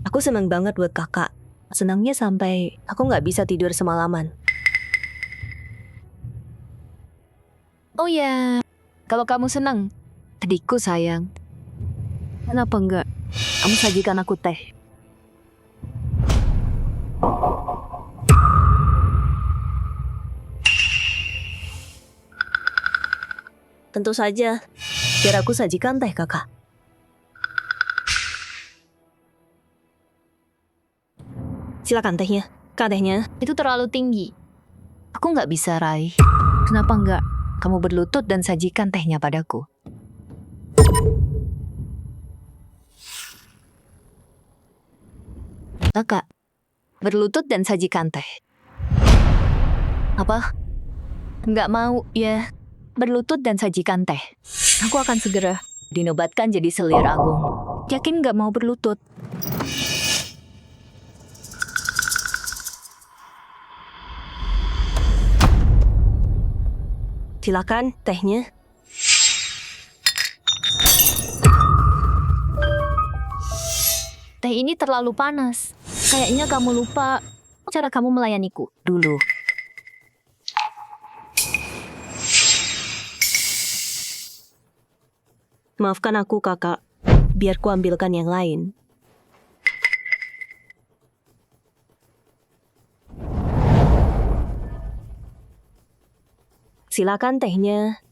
S2: Aku senang banget buat kakak. Senangnya sampai aku nggak bisa tidur semalaman.
S1: Oh ya, kalau kamu senang, adikku sayang. Kenapa enggak?
S3: Kamu sajikan aku teh.
S2: Tentu saja. Biar aku sajikan teh, kakak. Silakan tehnya. Kak, tehnya.
S1: Itu terlalu tinggi.
S3: Aku nggak bisa, Rai. Kenapa nggak kamu berlutut dan sajikan tehnya padaku? Kakak, berlutut dan sajikan teh. Apa? Nggak mau, ya. Berlutut dan sajikan teh. Aku akan segera dinobatkan jadi selir agung. Yakin nggak mau berlutut?
S2: Silakan tehnya.
S1: Teh ini terlalu panas. Kayaknya kamu lupa cara kamu melayaniku dulu.
S2: Maafkan aku, kakak. Biar ku ambilkan yang lain. Silakan tehnya.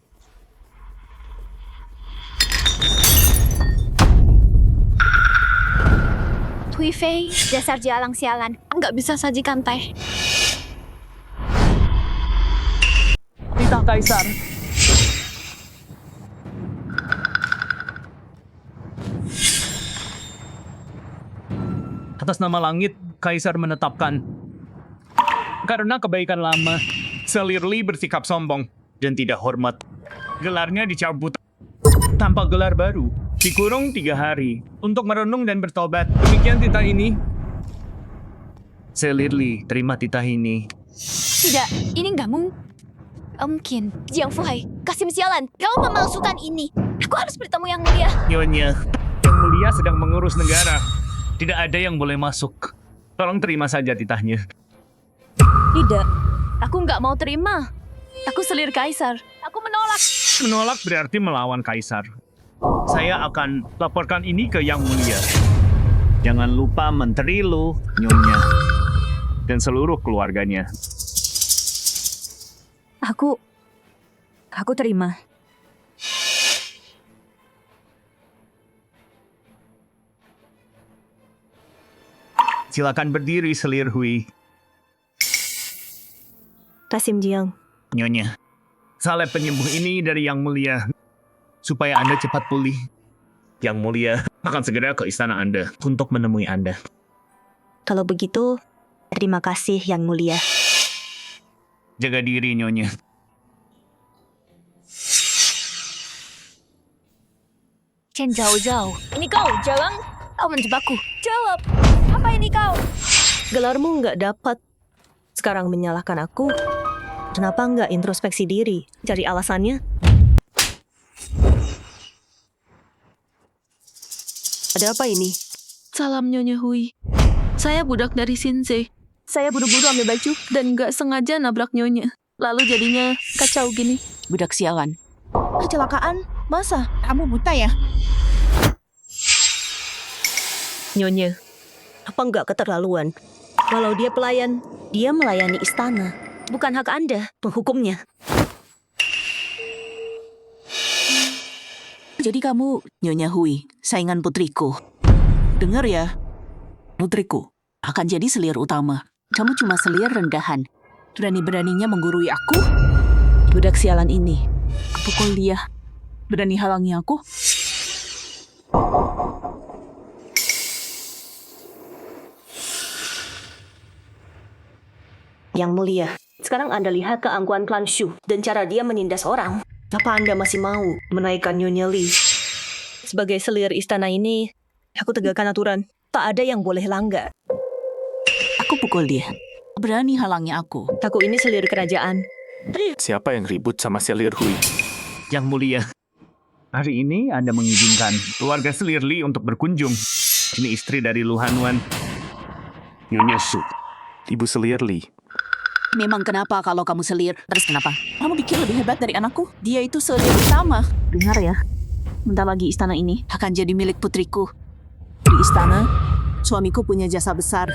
S1: Hui Fei, dasar jalang sialan. Nggak bisa sajikan teh.
S6: Titah Kaisar. Atas nama langit, Kaisar menetapkan. Karena kebaikan lama, Selir Li bersikap sombong dan tidak hormat. Gelarnya dicabut tanpa gelar baru. Dikurung 3 hari untuk merenung dan bertobat. Demikian titah ini. Selir Li, terima titah ini.
S1: Tidak, ini nggak mungkin. Jiang Fuhai, Kasim sialan. Kau memalsukan ini. Aku harus bertemu yang mulia.
S6: Nyonya, yang mulia sedang mengurus negara. Tidak ada yang boleh masuk. Tolong terima saja titahnya.
S3: Tidak.
S1: Aku nggak mau terima. Aku selir Kaisar. Aku menolak.
S6: Menolak berarti melawan Kaisar. Saya akan laporkan ini ke Yang Mulia. Jangan lupa menteri lu, Nyonya. Dan seluruh keluarganya.
S3: Aku terima.
S6: Silakan berdiri, Selir Hui.
S2: Kasim Jiang.
S6: Nyonya, salep penyembuh ini dari Yang Mulia. Supaya Anda cepat pulih. Yang Mulia akan segera ke istana Anda untuk menemui Anda.
S2: Kalau begitu, terima kasih Yang Mulia.
S6: Jaga diri, Nyonya.
S1: Chen Zhao Zhao. Ini kau, jalang. Kau menjebakku. Jawab. Apa ini kau?
S2: Gelarmu nggak dapat. Sekarang menyalahkan aku. Kenapa nggak introspeksi diri? Cari alasannya. Ada apa ini?
S8: Salam Nyonya Hui. Saya budak dari Shinzei. Saya buru-buru ambil baju dan nggak sengaja nabrak Nyonya. Lalu jadinya kacau gini.
S7: Budak sialan.
S8: Kecelakaan? Masa? Kamu buta ya?
S2: Nyonya, apa nggak keterlaluan? Kalau dia pelayan, dia melayani istana. Bukan hak Anda menghukumnya.
S7: Jadi kamu Nyonya Hui, saingan putriku. Dengar ya, putriku akan jadi selir utama. Kamu cuma selir rendahan. Berani-beraninya menggurui aku? Budak sialan ini, pukul dia. Berani halangi aku?
S2: Yang Mulia, sekarang Anda lihat keangkuhan klan Shu dan cara dia menindas orang. Apa Anda masih mau menaikkan Nyonya Li? Sebagai selir istana ini, aku tegakkan aturan. Tak ada yang boleh langgar.
S7: Aku pukul dia. Berani halangi aku.
S2: Aku ini selir kerajaan.
S5: Siapa yang ribut sama Selir Hui?
S6: Yang Mulia, hari ini Anda mengizinkan keluarga Selir Li untuk berkunjung. Ini istri dari Lu Hanwan.
S5: Nyonya Su, Ibu Selir Li.
S7: Memang kenapa kalau kamu selir? Terus kenapa? Kamu pikir lebih hebat dari anakku? Dia itu selir utama. Dengar ya, bentar lagi istana ini akan jadi milik putriku. istana, suamiku punya jasa besar.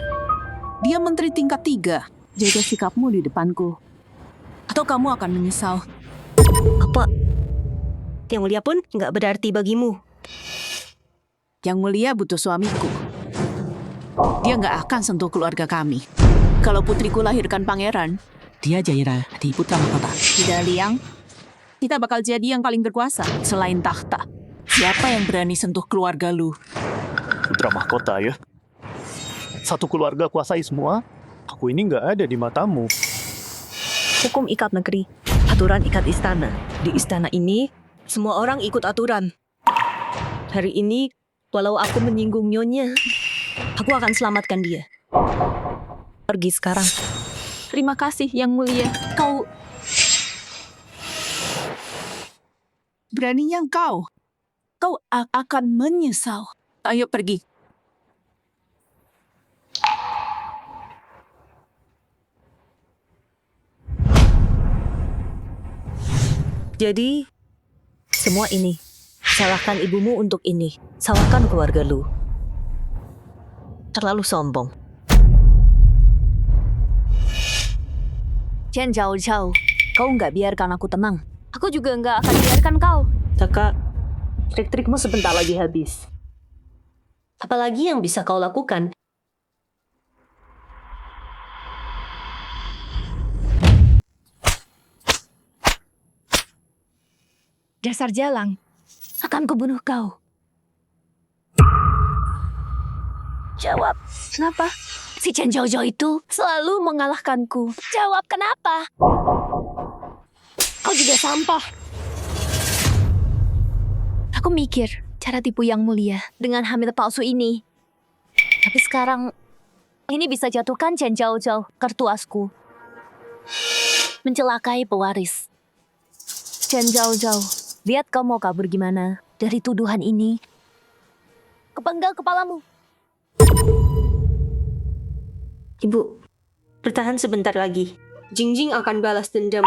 S7: Dia menteri tingkat 3. Jaga sikapmu di depanku. Atau kamu akan menyesal.
S2: Apa? Yang mulia pun nggak berarti bagimu.
S7: Yang mulia butuh suamiku. Dia nggak akan sentuh keluarga kami. Kalau putriku lahirkan pangeran, dia Jaira di putra mahkota. Tidak, Liang. Kita bakal jadi yang paling berkuasa selain takhta. Siapa yang berani sentuh keluarga lu?
S5: Putra mahkota ya. Satu keluarga kuasai semua. Aku ini nggak ada di matamu.
S2: Hukum ikat negeri, aturan ikat istana. Di istana ini, semua orang ikut aturan. Hari ini, walau aku menyinggung nyonya, aku akan selamatkan dia. Pergi sekarang.
S1: Terima kasih, Yang Mulia. Kau...
S7: Beraninya kau. Kau akan menyesal. Ayo pergi.
S2: Jadi, semua ini, salahkan ibumu untuk ini. Salahkan keluarga lu. Terlalu sombong.
S3: Chen Zhao Zhao, kau nggak biarkan aku tenang.
S1: Aku juga nggak akan biarkan kau.
S2: Kakak, trik-trikmu sebentar lagi habis. Apalagi yang bisa kau lakukan?
S3: Dasar jalang, akan kubunuh kau.
S1: Jawab. Kenapa?
S3: Si Chen Zhao Zhao itu
S1: Selalu mengalahkanku. Jawab kenapa? Kau juga sampah. Aku mikir cara tipu Yang Mulia dengan hamil palsu ini. Tapi sekarang ini bisa jatuhkan Chen Zhao Zhao, kartuasku. Mencelakai pewaris. Chen Zhao Zhao, lihat kau mau kabur gimana dari tuduhan ini. Kepenggal kepalamu.
S2: Ibu, bertahan sebentar lagi. Jingjing akan balas dendam.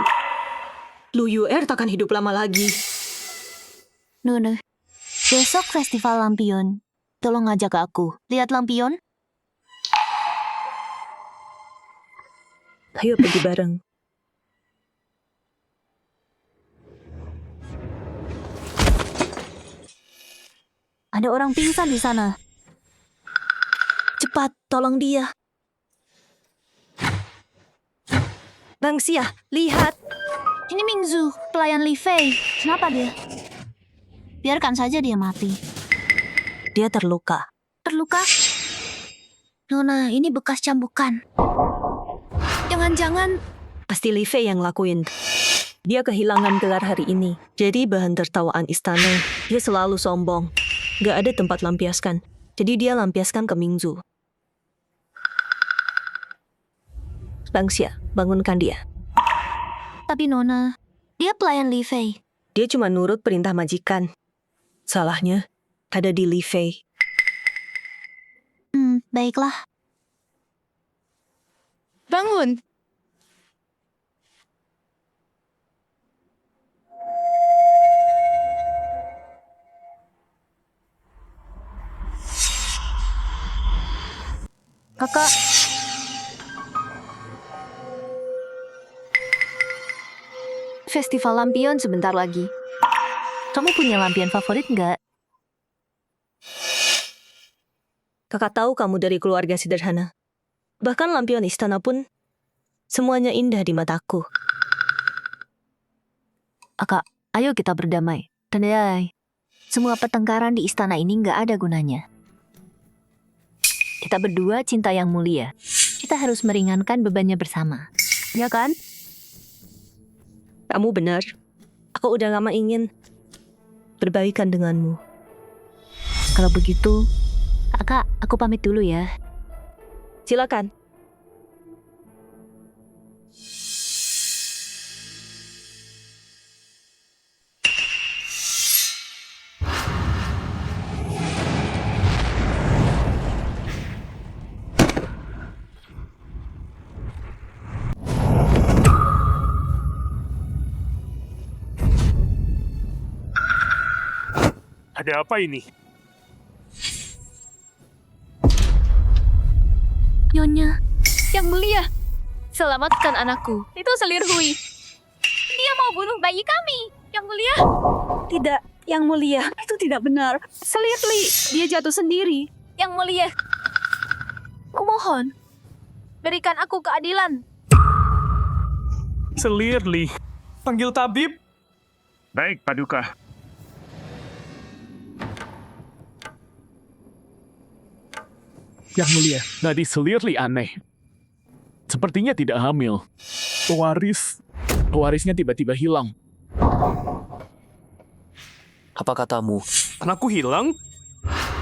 S2: Lu Yuer takkan hidup lama lagi.
S1: Nona, besok festival lampion. Tolong ajak aku. Lihat lampion?
S2: Ayo pergi bareng.
S1: Ada orang pingsan di sana.
S2: Cepat, tolong dia. Bang Xia, lihat.
S1: Ini Mingzu, pelayan Li Fei. Kenapa dia? Biarkan saja dia mati.
S2: Dia terluka.
S1: Terluka? Nona, ini bekas cambukan. Jangan-jangan...
S2: Pasti Li Fei yang lakuin. Dia kehilangan gelar hari ini. Jadi bahan tertawaan istana. Dia selalu sombong. Gak ada tempat lampiaskan. Jadi dia lampiaskan ke Mingzu. Bang Xia, bangunkan dia.
S1: Tapi Nona, dia pelayan Li Fei.
S2: Dia cuma nurut perintah majikan. Salahnya ada di Li Fei.
S1: Baiklah.
S8: Bangun.
S1: Kakak, festival lampion sebentar lagi. Kamu punya lampion favorit nggak?
S2: Kakak tahu kamu dari keluarga sederhana. Bahkan lampion istana pun semuanya indah di mataku.
S1: Kakak, ayo kita berdamai. Tandai, semua pertengkaran di istana ini nggak ada gunanya. Kita berdua cinta Yang Mulia. Kita harus meringankan bebannya bersama. Ya kan?
S2: Kamu benar. Aku udah lama ingin berbaikan denganmu.
S1: Kalau begitu, Kakak, aku pamit dulu ya.
S2: Silakan.
S5: Ada apa ini?
S1: Nyonya. Yang mulia, selamatkan anakku. Itu Selir Hui. Dia mau bunuh bayi kami. Yang mulia.
S3: Tidak, Yang Mulia. Itu tidak benar.
S1: Selir Li, dia jatuh sendiri. Yang mulia. Kumohon, berikan aku keadilan.
S5: Selir Li. Panggil tabib. Baik, Paduka.
S4: Yang mulia, nadi Selir Li aneh. Sepertinya tidak hamil. Pewarisnya tiba-tiba hilang.
S5: Apa katamu? Anakku hilang?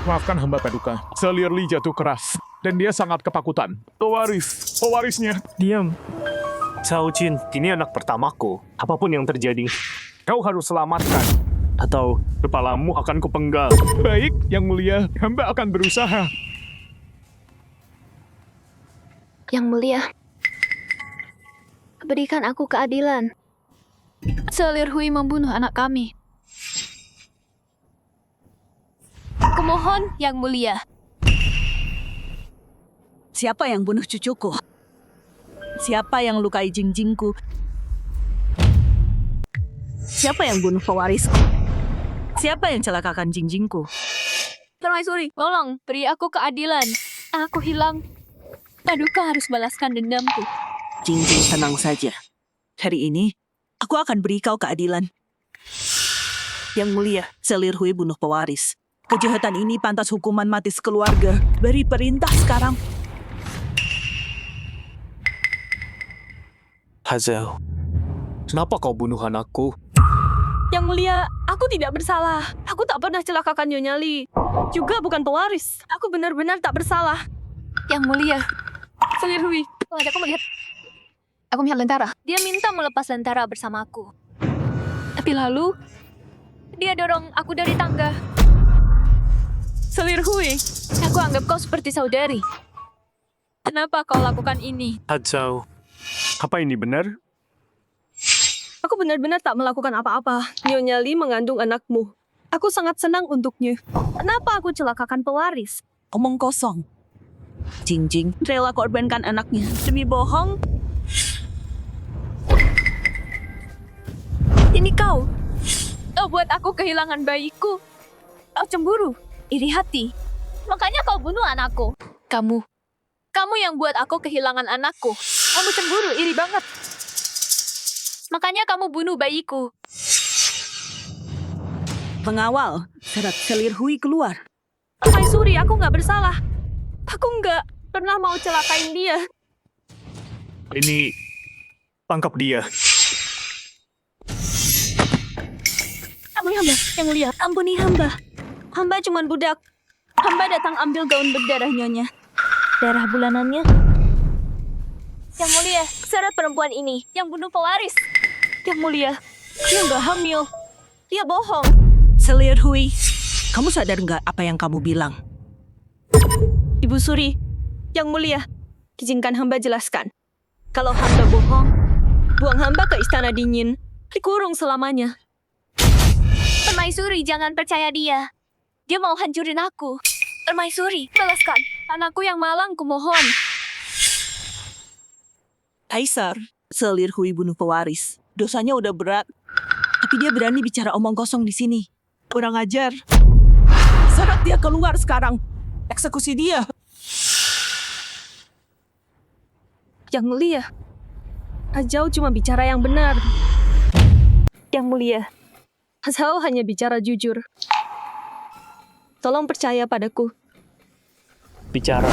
S4: Maafkan hamba Paduka. Selir Li jatuh keras dan dia sangat ketakutan. Pewarisnya.
S5: Diam. Cao Jin, ini anak pertamaku. Apapun yang terjadi, kau harus selamatkan. Atau kepalamu akan kupenggal.
S4: Baik, Yang Mulia, hamba akan berusaha.
S1: Yang mulia, berikan aku keadilan. Selir Hui membunuh anak kami. Kumohon, Yang mulia.
S7: Siapa yang bunuh cucuku? Siapa yang lukai Jingjingku? Siapa yang bunuh pewarisku? Siapa yang celakakan Jingjingku?
S1: Permaisuri, tolong beri aku keadilan. Aku hilang. Paduka harus balaskan dendamku.
S7: Jingjing, tenang saja. Hari ini, aku akan beri kau keadilan. Yang Mulia, Selir Hui bunuh pewaris. Kejahatan ini pantas hukuman mati sekeluarga. Beri perintah sekarang.
S5: Hazel, kenapa kau bunuh anakku?
S8: Yang mulia, aku tidak bersalah. Aku tak pernah celakakan Nyonya Li. Juga bukan pewaris. Aku benar-benar tak bersalah.
S1: Yang mulia, Selir Hui. Aku melihat lentera. Dia minta melepas lentera bersamaku. Tapi lalu, dia dorong aku dari tangga. Selir Hui, aku anggap kau seperti saudari. Kenapa kau lakukan ini?
S5: Hazel, apa ini benar?
S8: Aku benar-benar tak melakukan apa-apa. Nyonya Li mengandung anakmu. Aku sangat senang untuknya. Kenapa aku celakakan pewaris?
S7: Omong kosong. Jingjing rela korbankan anaknya demi bohong.
S1: Ini kau. Kau buat aku kehilangan bayiku. Kau cemburu, iri hati. Makanya kau bunuh anakku. Kamu yang buat aku kehilangan anakku. Kamu cemburu, iri banget. Makanya kamu bunuh bayiku.
S7: Pengawal, serat Selir Hui keluar.
S8: Permaisuri, aku nggak bersalah. Aku nggak pernah mau celakain dia.
S5: Ini, tangkap dia.
S8: Ampuni hamba, Yang mulia. Ampuni hamba. Hamba cuman budak. Hamba datang ambil gaun berdarah Nyonya.
S2: Darah bulanannya.
S1: Yang mulia, seret perempuan ini yang bunuh pewaris.
S8: Yang mulia, dia nggak hamil. Dia bohong.
S7: Selir Hui, kamu sadar nggak apa yang kamu bilang?
S8: Ibu Suri, Yang mulia, izinkan hamba jelaskan. Kalau hamba bohong, buang hamba ke istana dingin, dikurung selamanya.
S1: Permaisuri, jangan percaya dia. Dia mau hancurin aku. Permaisuri, balaskan. Anakku yang malang, kumohon.
S7: Kaisar, Selir Hui bunuh pewaris. Dosanya udah berat. Tapi dia berani bicara omong kosong di sini. Kurang ajar. Seret dia keluar sekarang. Eksekusi dia.
S8: Yang mulia, Hajau cuma bicara yang benar. Yang mulia, Hajau hanya bicara jujur. Tolong percaya padaku.
S5: Bicara.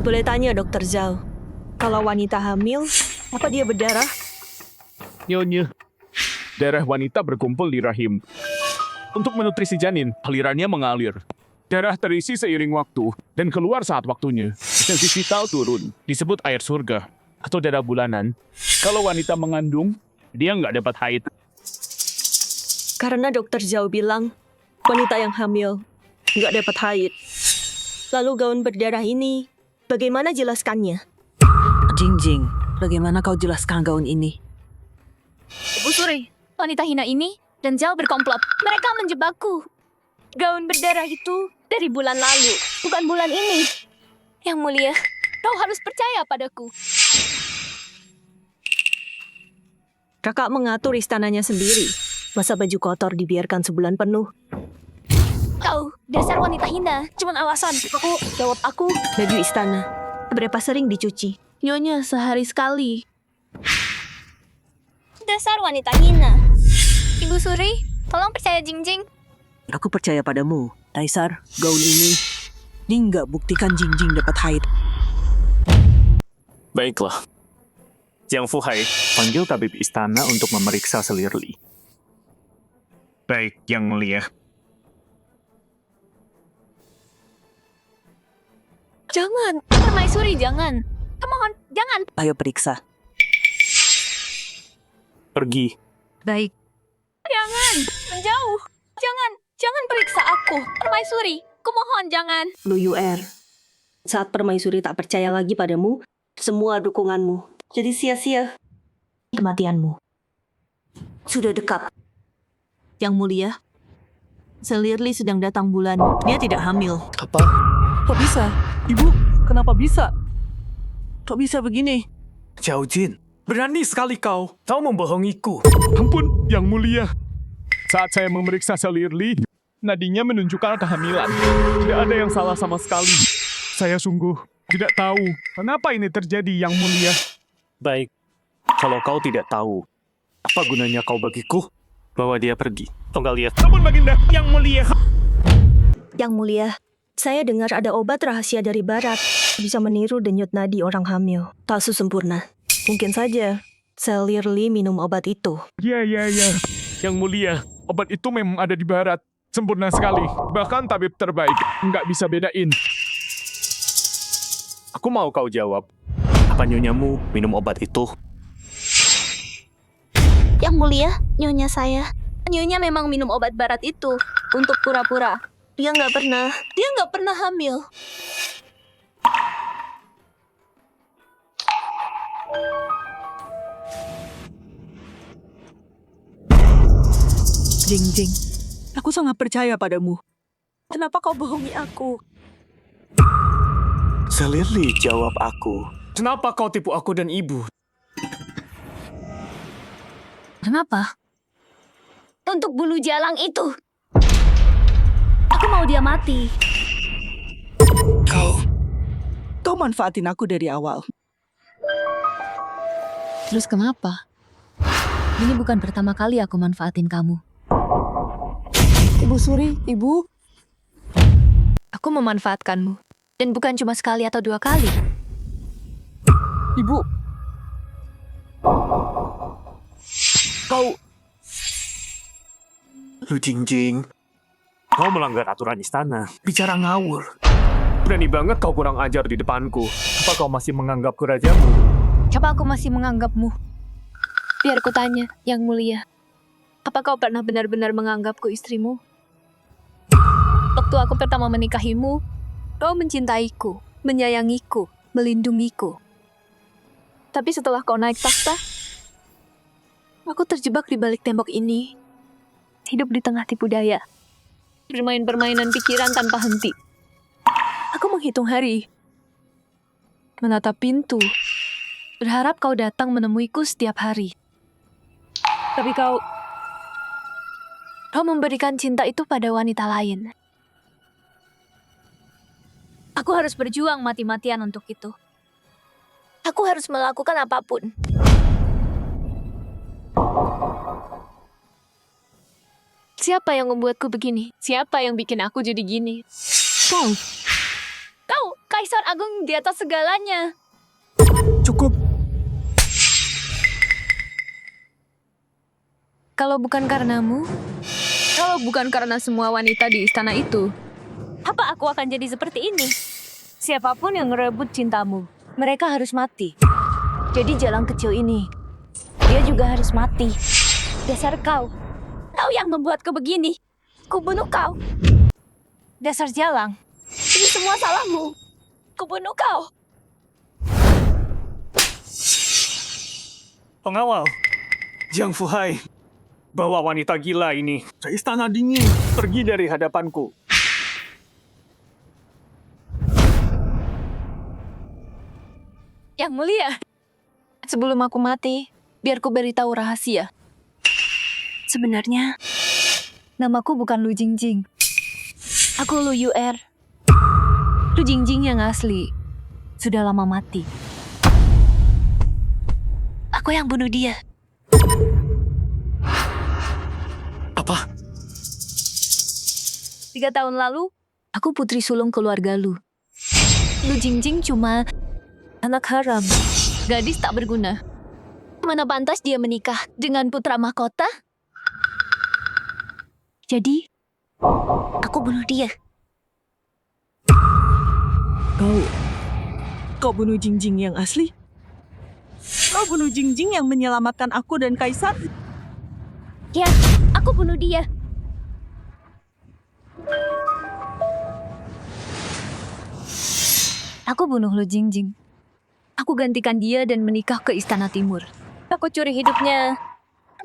S2: Boleh tanya Dokter Zhao, kalau wanita hamil, apa dia berdarah?
S4: Nyonya, darah wanita berkumpul di rahim. Untuk menutrisi janin, alirannya mengalir. Darah terisi seiring waktu dan keluar saat waktunya. Tensi vital turun, disebut air surga atau darah bulanan. Kalau wanita mengandung, dia nggak dapat haid.
S2: Karena Dokter Zhao bilang, wanita yang hamil nggak dapat haid. Lalu gaun berdarah ini, bagaimana jelaskannya?
S7: Jingjing, bagaimana kau jelaskan gaun ini?
S1: Ibu Suri, wanita hina ini dan Zhao berkomplot. Mereka menjebakku. Gaun berdarah itu dari bulan lalu, bukan bulan ini. Yang mulia, Kau harus percaya padaku.
S2: Kakak mengatur istananya sendiri. Masa baju kotor dibiarkan sebulan penuh?
S1: Kau, dasar wanita hina. Cuman alasan. Jawab aku.
S2: Baju istana. Berapa sering dicuci?
S1: Nyonya sehari sekali.
S9: Dasar wanita hina. Ibu Suri, tolong percaya Jingjing.
S7: Aku percaya padamu, Kaisar. Gaun ini nggak buktikan Jingjing dapat haid.
S5: Baiklah. Jiang Fuhai, panggil tabib istana untuk memeriksa selir Li.
S6: Baik, Yang Mulia.
S1: Jangan. Permaisuri, jangan. Mohon, jangan.
S7: Ayo periksa.
S5: Pergi.
S8: Baik.
S1: Jangan. Menjauh. Jangan periksa aku. Permaisuri, kumohon jangan.
S2: Lu Yuer. Saat permaisuri tak percaya lagi padamu, semua dukunganmu jadi sia-sia.
S3: Kematianmu.
S2: Sudah dekat.
S7: Yang Mulia, selir Li sedang datang bulan. Dia tidak hamil.
S5: Apa?
S7: Kok bisa? Ibu, kenapa bisa? Kok bisa begini?
S5: Xiao Jin, berani sekali kau. Kau membohongiku.
S4: Ampun, Yang Mulia. Saat saya memeriksa selir Li, nadinya menunjukkan kehamilan. Tidak ada yang salah sama sekali. Saya sungguh tidak tahu kenapa ini terjadi, Yang Mulia.
S5: Baik, kalau kau tidak tahu, apa gunanya kau bagiku? Bawa dia pergi. Tunggal lihat.
S4: Namun Baginda, Yang Mulia.
S2: Yang Mulia, saya dengar ada obat rahasia dari barat. Bisa meniru denyut nadi orang hamil. Tak sempurna. Mungkin saja selir Li minum obat itu.
S4: Ya. Yang Mulia, obat itu memang ada di barat. Sempurna sekali. Bahkan tabib terbaik nggak bisa bedain.
S5: Aku mau kau jawab. Apa nyonyamu minum obat itu?
S9: Yang Mulia, nyonya saya. Nyonya memang minum obat barat itu untuk pura-pura.
S2: Dia nggak pernah hamil.
S7: Jingjing, aku sangat percaya padamu. Kenapa kau bohongi aku?
S5: Selir Li, jawab aku. Kenapa kau tipu aku dan ibu?
S3: Kenapa?
S9: Untuk bulu jalang itu. Aku mau dia mati.
S7: Kau manfaatin aku dari awal.
S3: Terus kenapa? Ini bukan pertama kali aku manfaatin kamu.
S8: Ibu Suri, Ibu. Aku memanfaatkanmu. Dan bukan cuma sekali atau 2 kali.
S7: Ibu,
S5: Kau... Lu Jingjing, kau melanggar aturan istana. Bicara ngawur. Berani banget kau kurang ajar di depanku. Apa kau masih menganggapku rajamu?
S1: Coba aku masih menganggapmu. Biar ku tanya, Yang Mulia. Apa kau pernah benar-benar menganggapku istrimu? Waktu aku pertama menikahimu, kau mencintaiku, menyayangiku, melindungiku. Tapi setelah kau naik takhta, aku terjebak di balik tembok ini. Hidup di tengah tipu daya. Bermain permainan pikiran tanpa henti. Aku menghitung hari. Menatap pintu. Berharap kau datang menemuiku setiap hari. Tapi kau memberikan cinta itu pada wanita lain. Aku harus berjuang mati-matian untuk itu. Aku harus melakukan apapun. Siapa yang membuatku begini? Siapa yang bikin aku jadi gini? Kau. Kau, Kaisar Agung di atas segalanya.
S5: Cukup.
S1: Kalau bukan karenamu, kalau bukan karena semua wanita di istana itu, apa aku akan jadi seperti ini? Siapapun yang ngerebut cintamu, mereka harus mati. Jadi jalan kecil ini, dia juga harus mati. Dasar kau yang membuatku begini. Kubunuh kau. Dasar jalang, ini semua salahmu. Kubunuh kau.
S5: Pengawal, Jiang Fuhai, bawa wanita gila ini ke istana dingin. Pergi dari hadapanku.
S8: Yang mulia. Sebelum aku mati, biar ku beritahu rahasia.
S3: Sebenarnya, namaku bukan Lu Jingjing. Aku Lu Yuer. Lu Jingjing yang asli. Sudah lama mati. Aku yang bunuh dia.
S5: Apa?
S3: 3 tahun lalu, aku putri sulung keluarga Lu. Lu Jingjing cuma anak haram.
S1: Gadis tak berguna. Mana pantas dia menikah dengan putra mahkota?
S3: Jadi, aku bunuh dia.
S7: Kau bunuh Jingjing yang asli? Kau bunuh Jingjing yang menyelamatkan aku dan Kaisar?
S1: Ya, aku bunuh dia.
S3: Aku bunuh Lu Jingjing. Aku gantikan dia dan menikah ke Istana Timur.
S1: Aku curi hidupnya.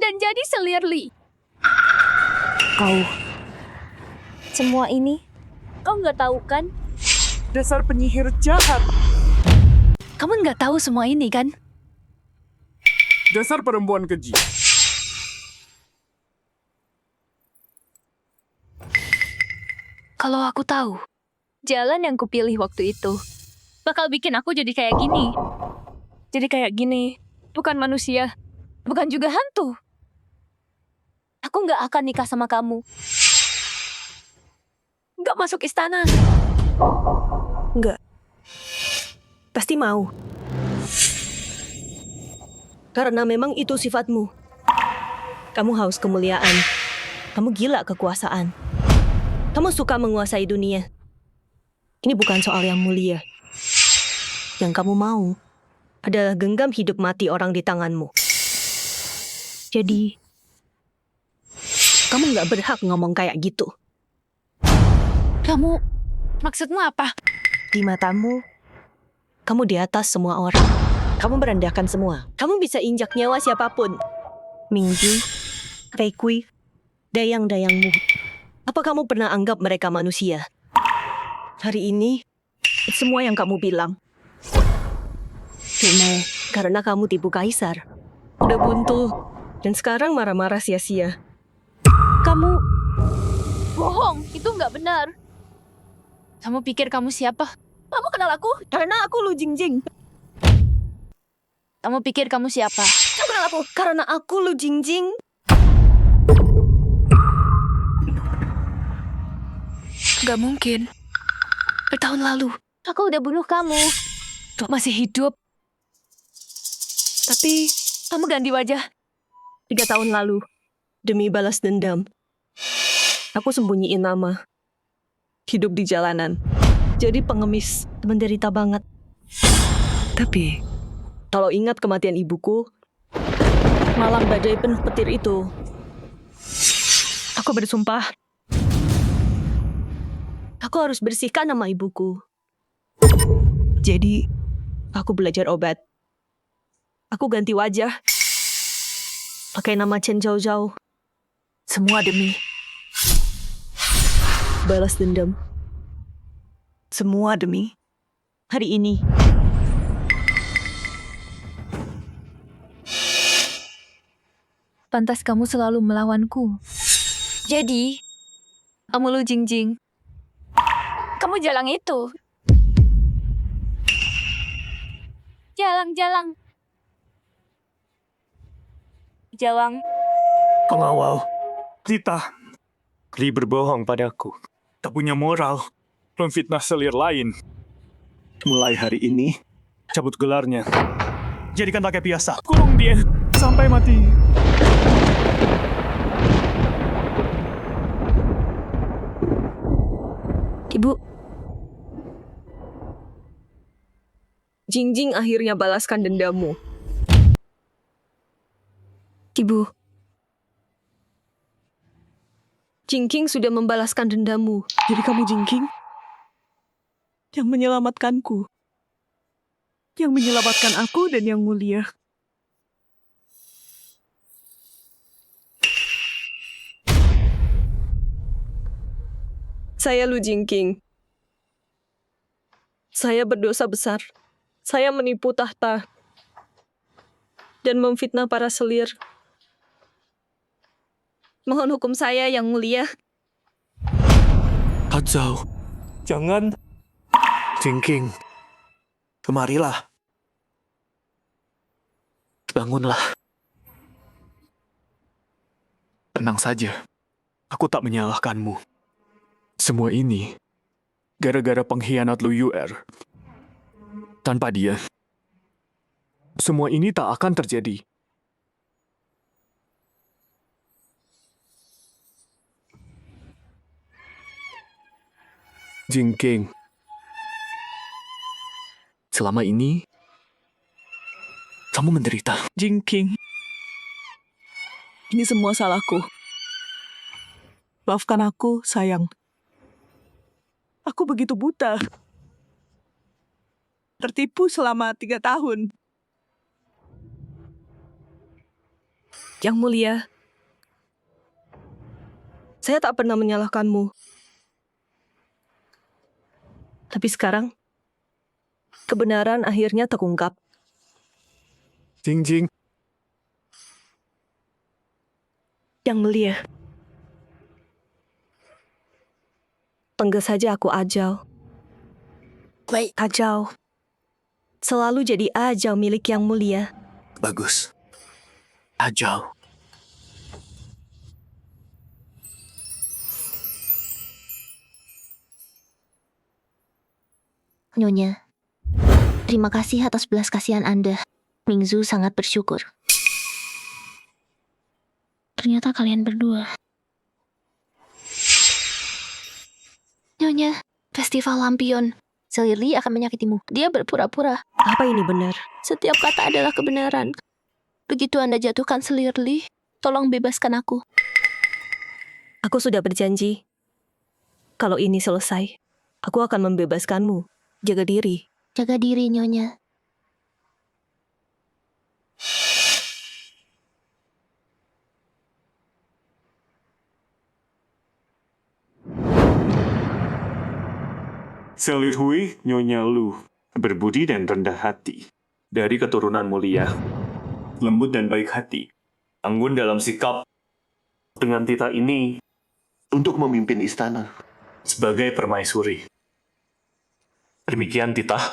S1: Dan jadi selir Li.
S3: Kau,
S1: Semua ini, kau nggak tahu kan?
S7: Dasar penyihir jahat.
S3: kamu nggak tahu semua ini kan?
S4: Dasar perempuan keji.
S3: Kalau aku tahu,
S1: Jalan yang kupilih waktu itu bakal bikin aku jadi kayak gini. Jadi kayak gini, bukan manusia, bukan juga hantu. Aku nggak akan nikah sama kamu. Nggak masuk istana.
S2: Enggak. Pasti mau. Karena memang itu sifatmu. Kamu haus kemuliaan. Kamu gila kekuasaan. Kamu suka menguasai dunia. Ini bukan soal yang mulia. Yang kamu mau adalah genggam hidup mati orang di tanganmu. Jadi, kamu nggak berhak ngomong kayak gitu.
S8: Kamu, maksudmu apa?
S2: Di matamu, kamu di atas semua orang. Kamu merendahkan semua. Kamu bisa injak nyawa siapapun. Mingju, Rekui, dayang-dayangmu. Apa kamu pernah anggap mereka manusia? Hari ini, semua yang kamu bilang. Cuma karena kamu tipu kaisar. Udah buntu. Dan sekarang marah-marah sia-sia. Kamu
S1: Bohong, itu nggak benar. Kamu pikir kamu siapa? Kamu kenal aku?
S2: karena aku Lu Jingjing.
S1: Kamu pikir kamu siapa?
S2: Kamu kenal aku? Karena aku Lu Jingjing.
S8: Gak mungkin. Bertahun lalu,
S1: Aku udah bunuh kamu.
S8: masih hidup.
S2: Tapi
S1: Kamu ganti wajah.
S2: 3 tahun lalu, demi balas dendam, aku sembunyiin nama. Hidup di jalanan. Jadi pengemis, menderita banget. Tapi, kalau ingat kematian ibuku, malam badai penuh petir itu, aku bersumpah, aku harus bersihkan nama ibuku. Jadi, aku belajar obat. Aku ganti wajah. Pakai nama Chen Zhao Zhao. Semua demi balas dendam. Semua demi hari ini.
S3: pantas kamu selalu melawanku.
S1: Jadi, kamu Lu Jingjing. Kamu jalang itu. Jalang. Jawang.
S5: Pengawal. Rita. Li berbohong padaku.
S4: Tak punya moral. Memfitnah selir lain.
S5: Mulai hari ini, cabut gelarnya. Jadikan rakyat biasa.
S4: Kurung dia sampai mati.
S2: Ibu. Jingjing akhirnya balaskan dendammu. Ibu. Jingking sudah membalaskan dendammu. Jadi kamu Jingking? Yang menyelamatkanku. Yang menyelamatkan aku dan yang mulia. Saya Lu Jingking. Saya berdosa besar. Saya menipu tahta dan memfitnah para selir. Mohon hukum saya, Yang Mulia.
S5: Hadzau, jangan. Jingking, kemarilah. Bangunlah. Tenang saja. Aku tak menyalahkanmu. Semua ini gara-gara pengkhianat Lu Yuer. Tanpa dia, semua ini tak akan terjadi. Jingking, selama ini kamu menderita.
S7: Jingking, ini semua salahku. Maafkan aku, sayang. Aku begitu buta. Tertipu selama 3 tahun.
S2: Yang Mulia, saya tak pernah menyalahkanmu. Tapi sekarang, kebenaran akhirnya terungkap.
S5: Jing,
S2: Yang Mulia, panggil saja aku Ajau.
S7: Baik.
S2: Ajau. Selalu jadi Ajau milik Yang Mulia.
S5: bagus. Ajau.
S9: Nyonya, terima kasih atas belas kasihan Anda. Mingzu sangat bersyukur. Ternyata kalian berdua. Nyonya, festival lampion. Selirli akan menyakitimu. Dia berpura-pura.
S2: Apa ini benar?
S9: Setiap kata adalah kebenaran. Begitu Anda jatuhkan Selirli, tolong bebaskan aku.
S2: Aku sudah berjanji. Kalau ini selesai, aku akan membebaskanmu. Jaga diri.
S9: Jaga diri, Nyonya.
S5: Selir Hui, Nyonya Lu, berbudi dan rendah hati. Dari keturunan mulia, lembut dan baik hati. Anggun dalam sikap dengan titah ini
S10: Untuk memimpin istana.
S5: sebagai permaisuri. Demikian titah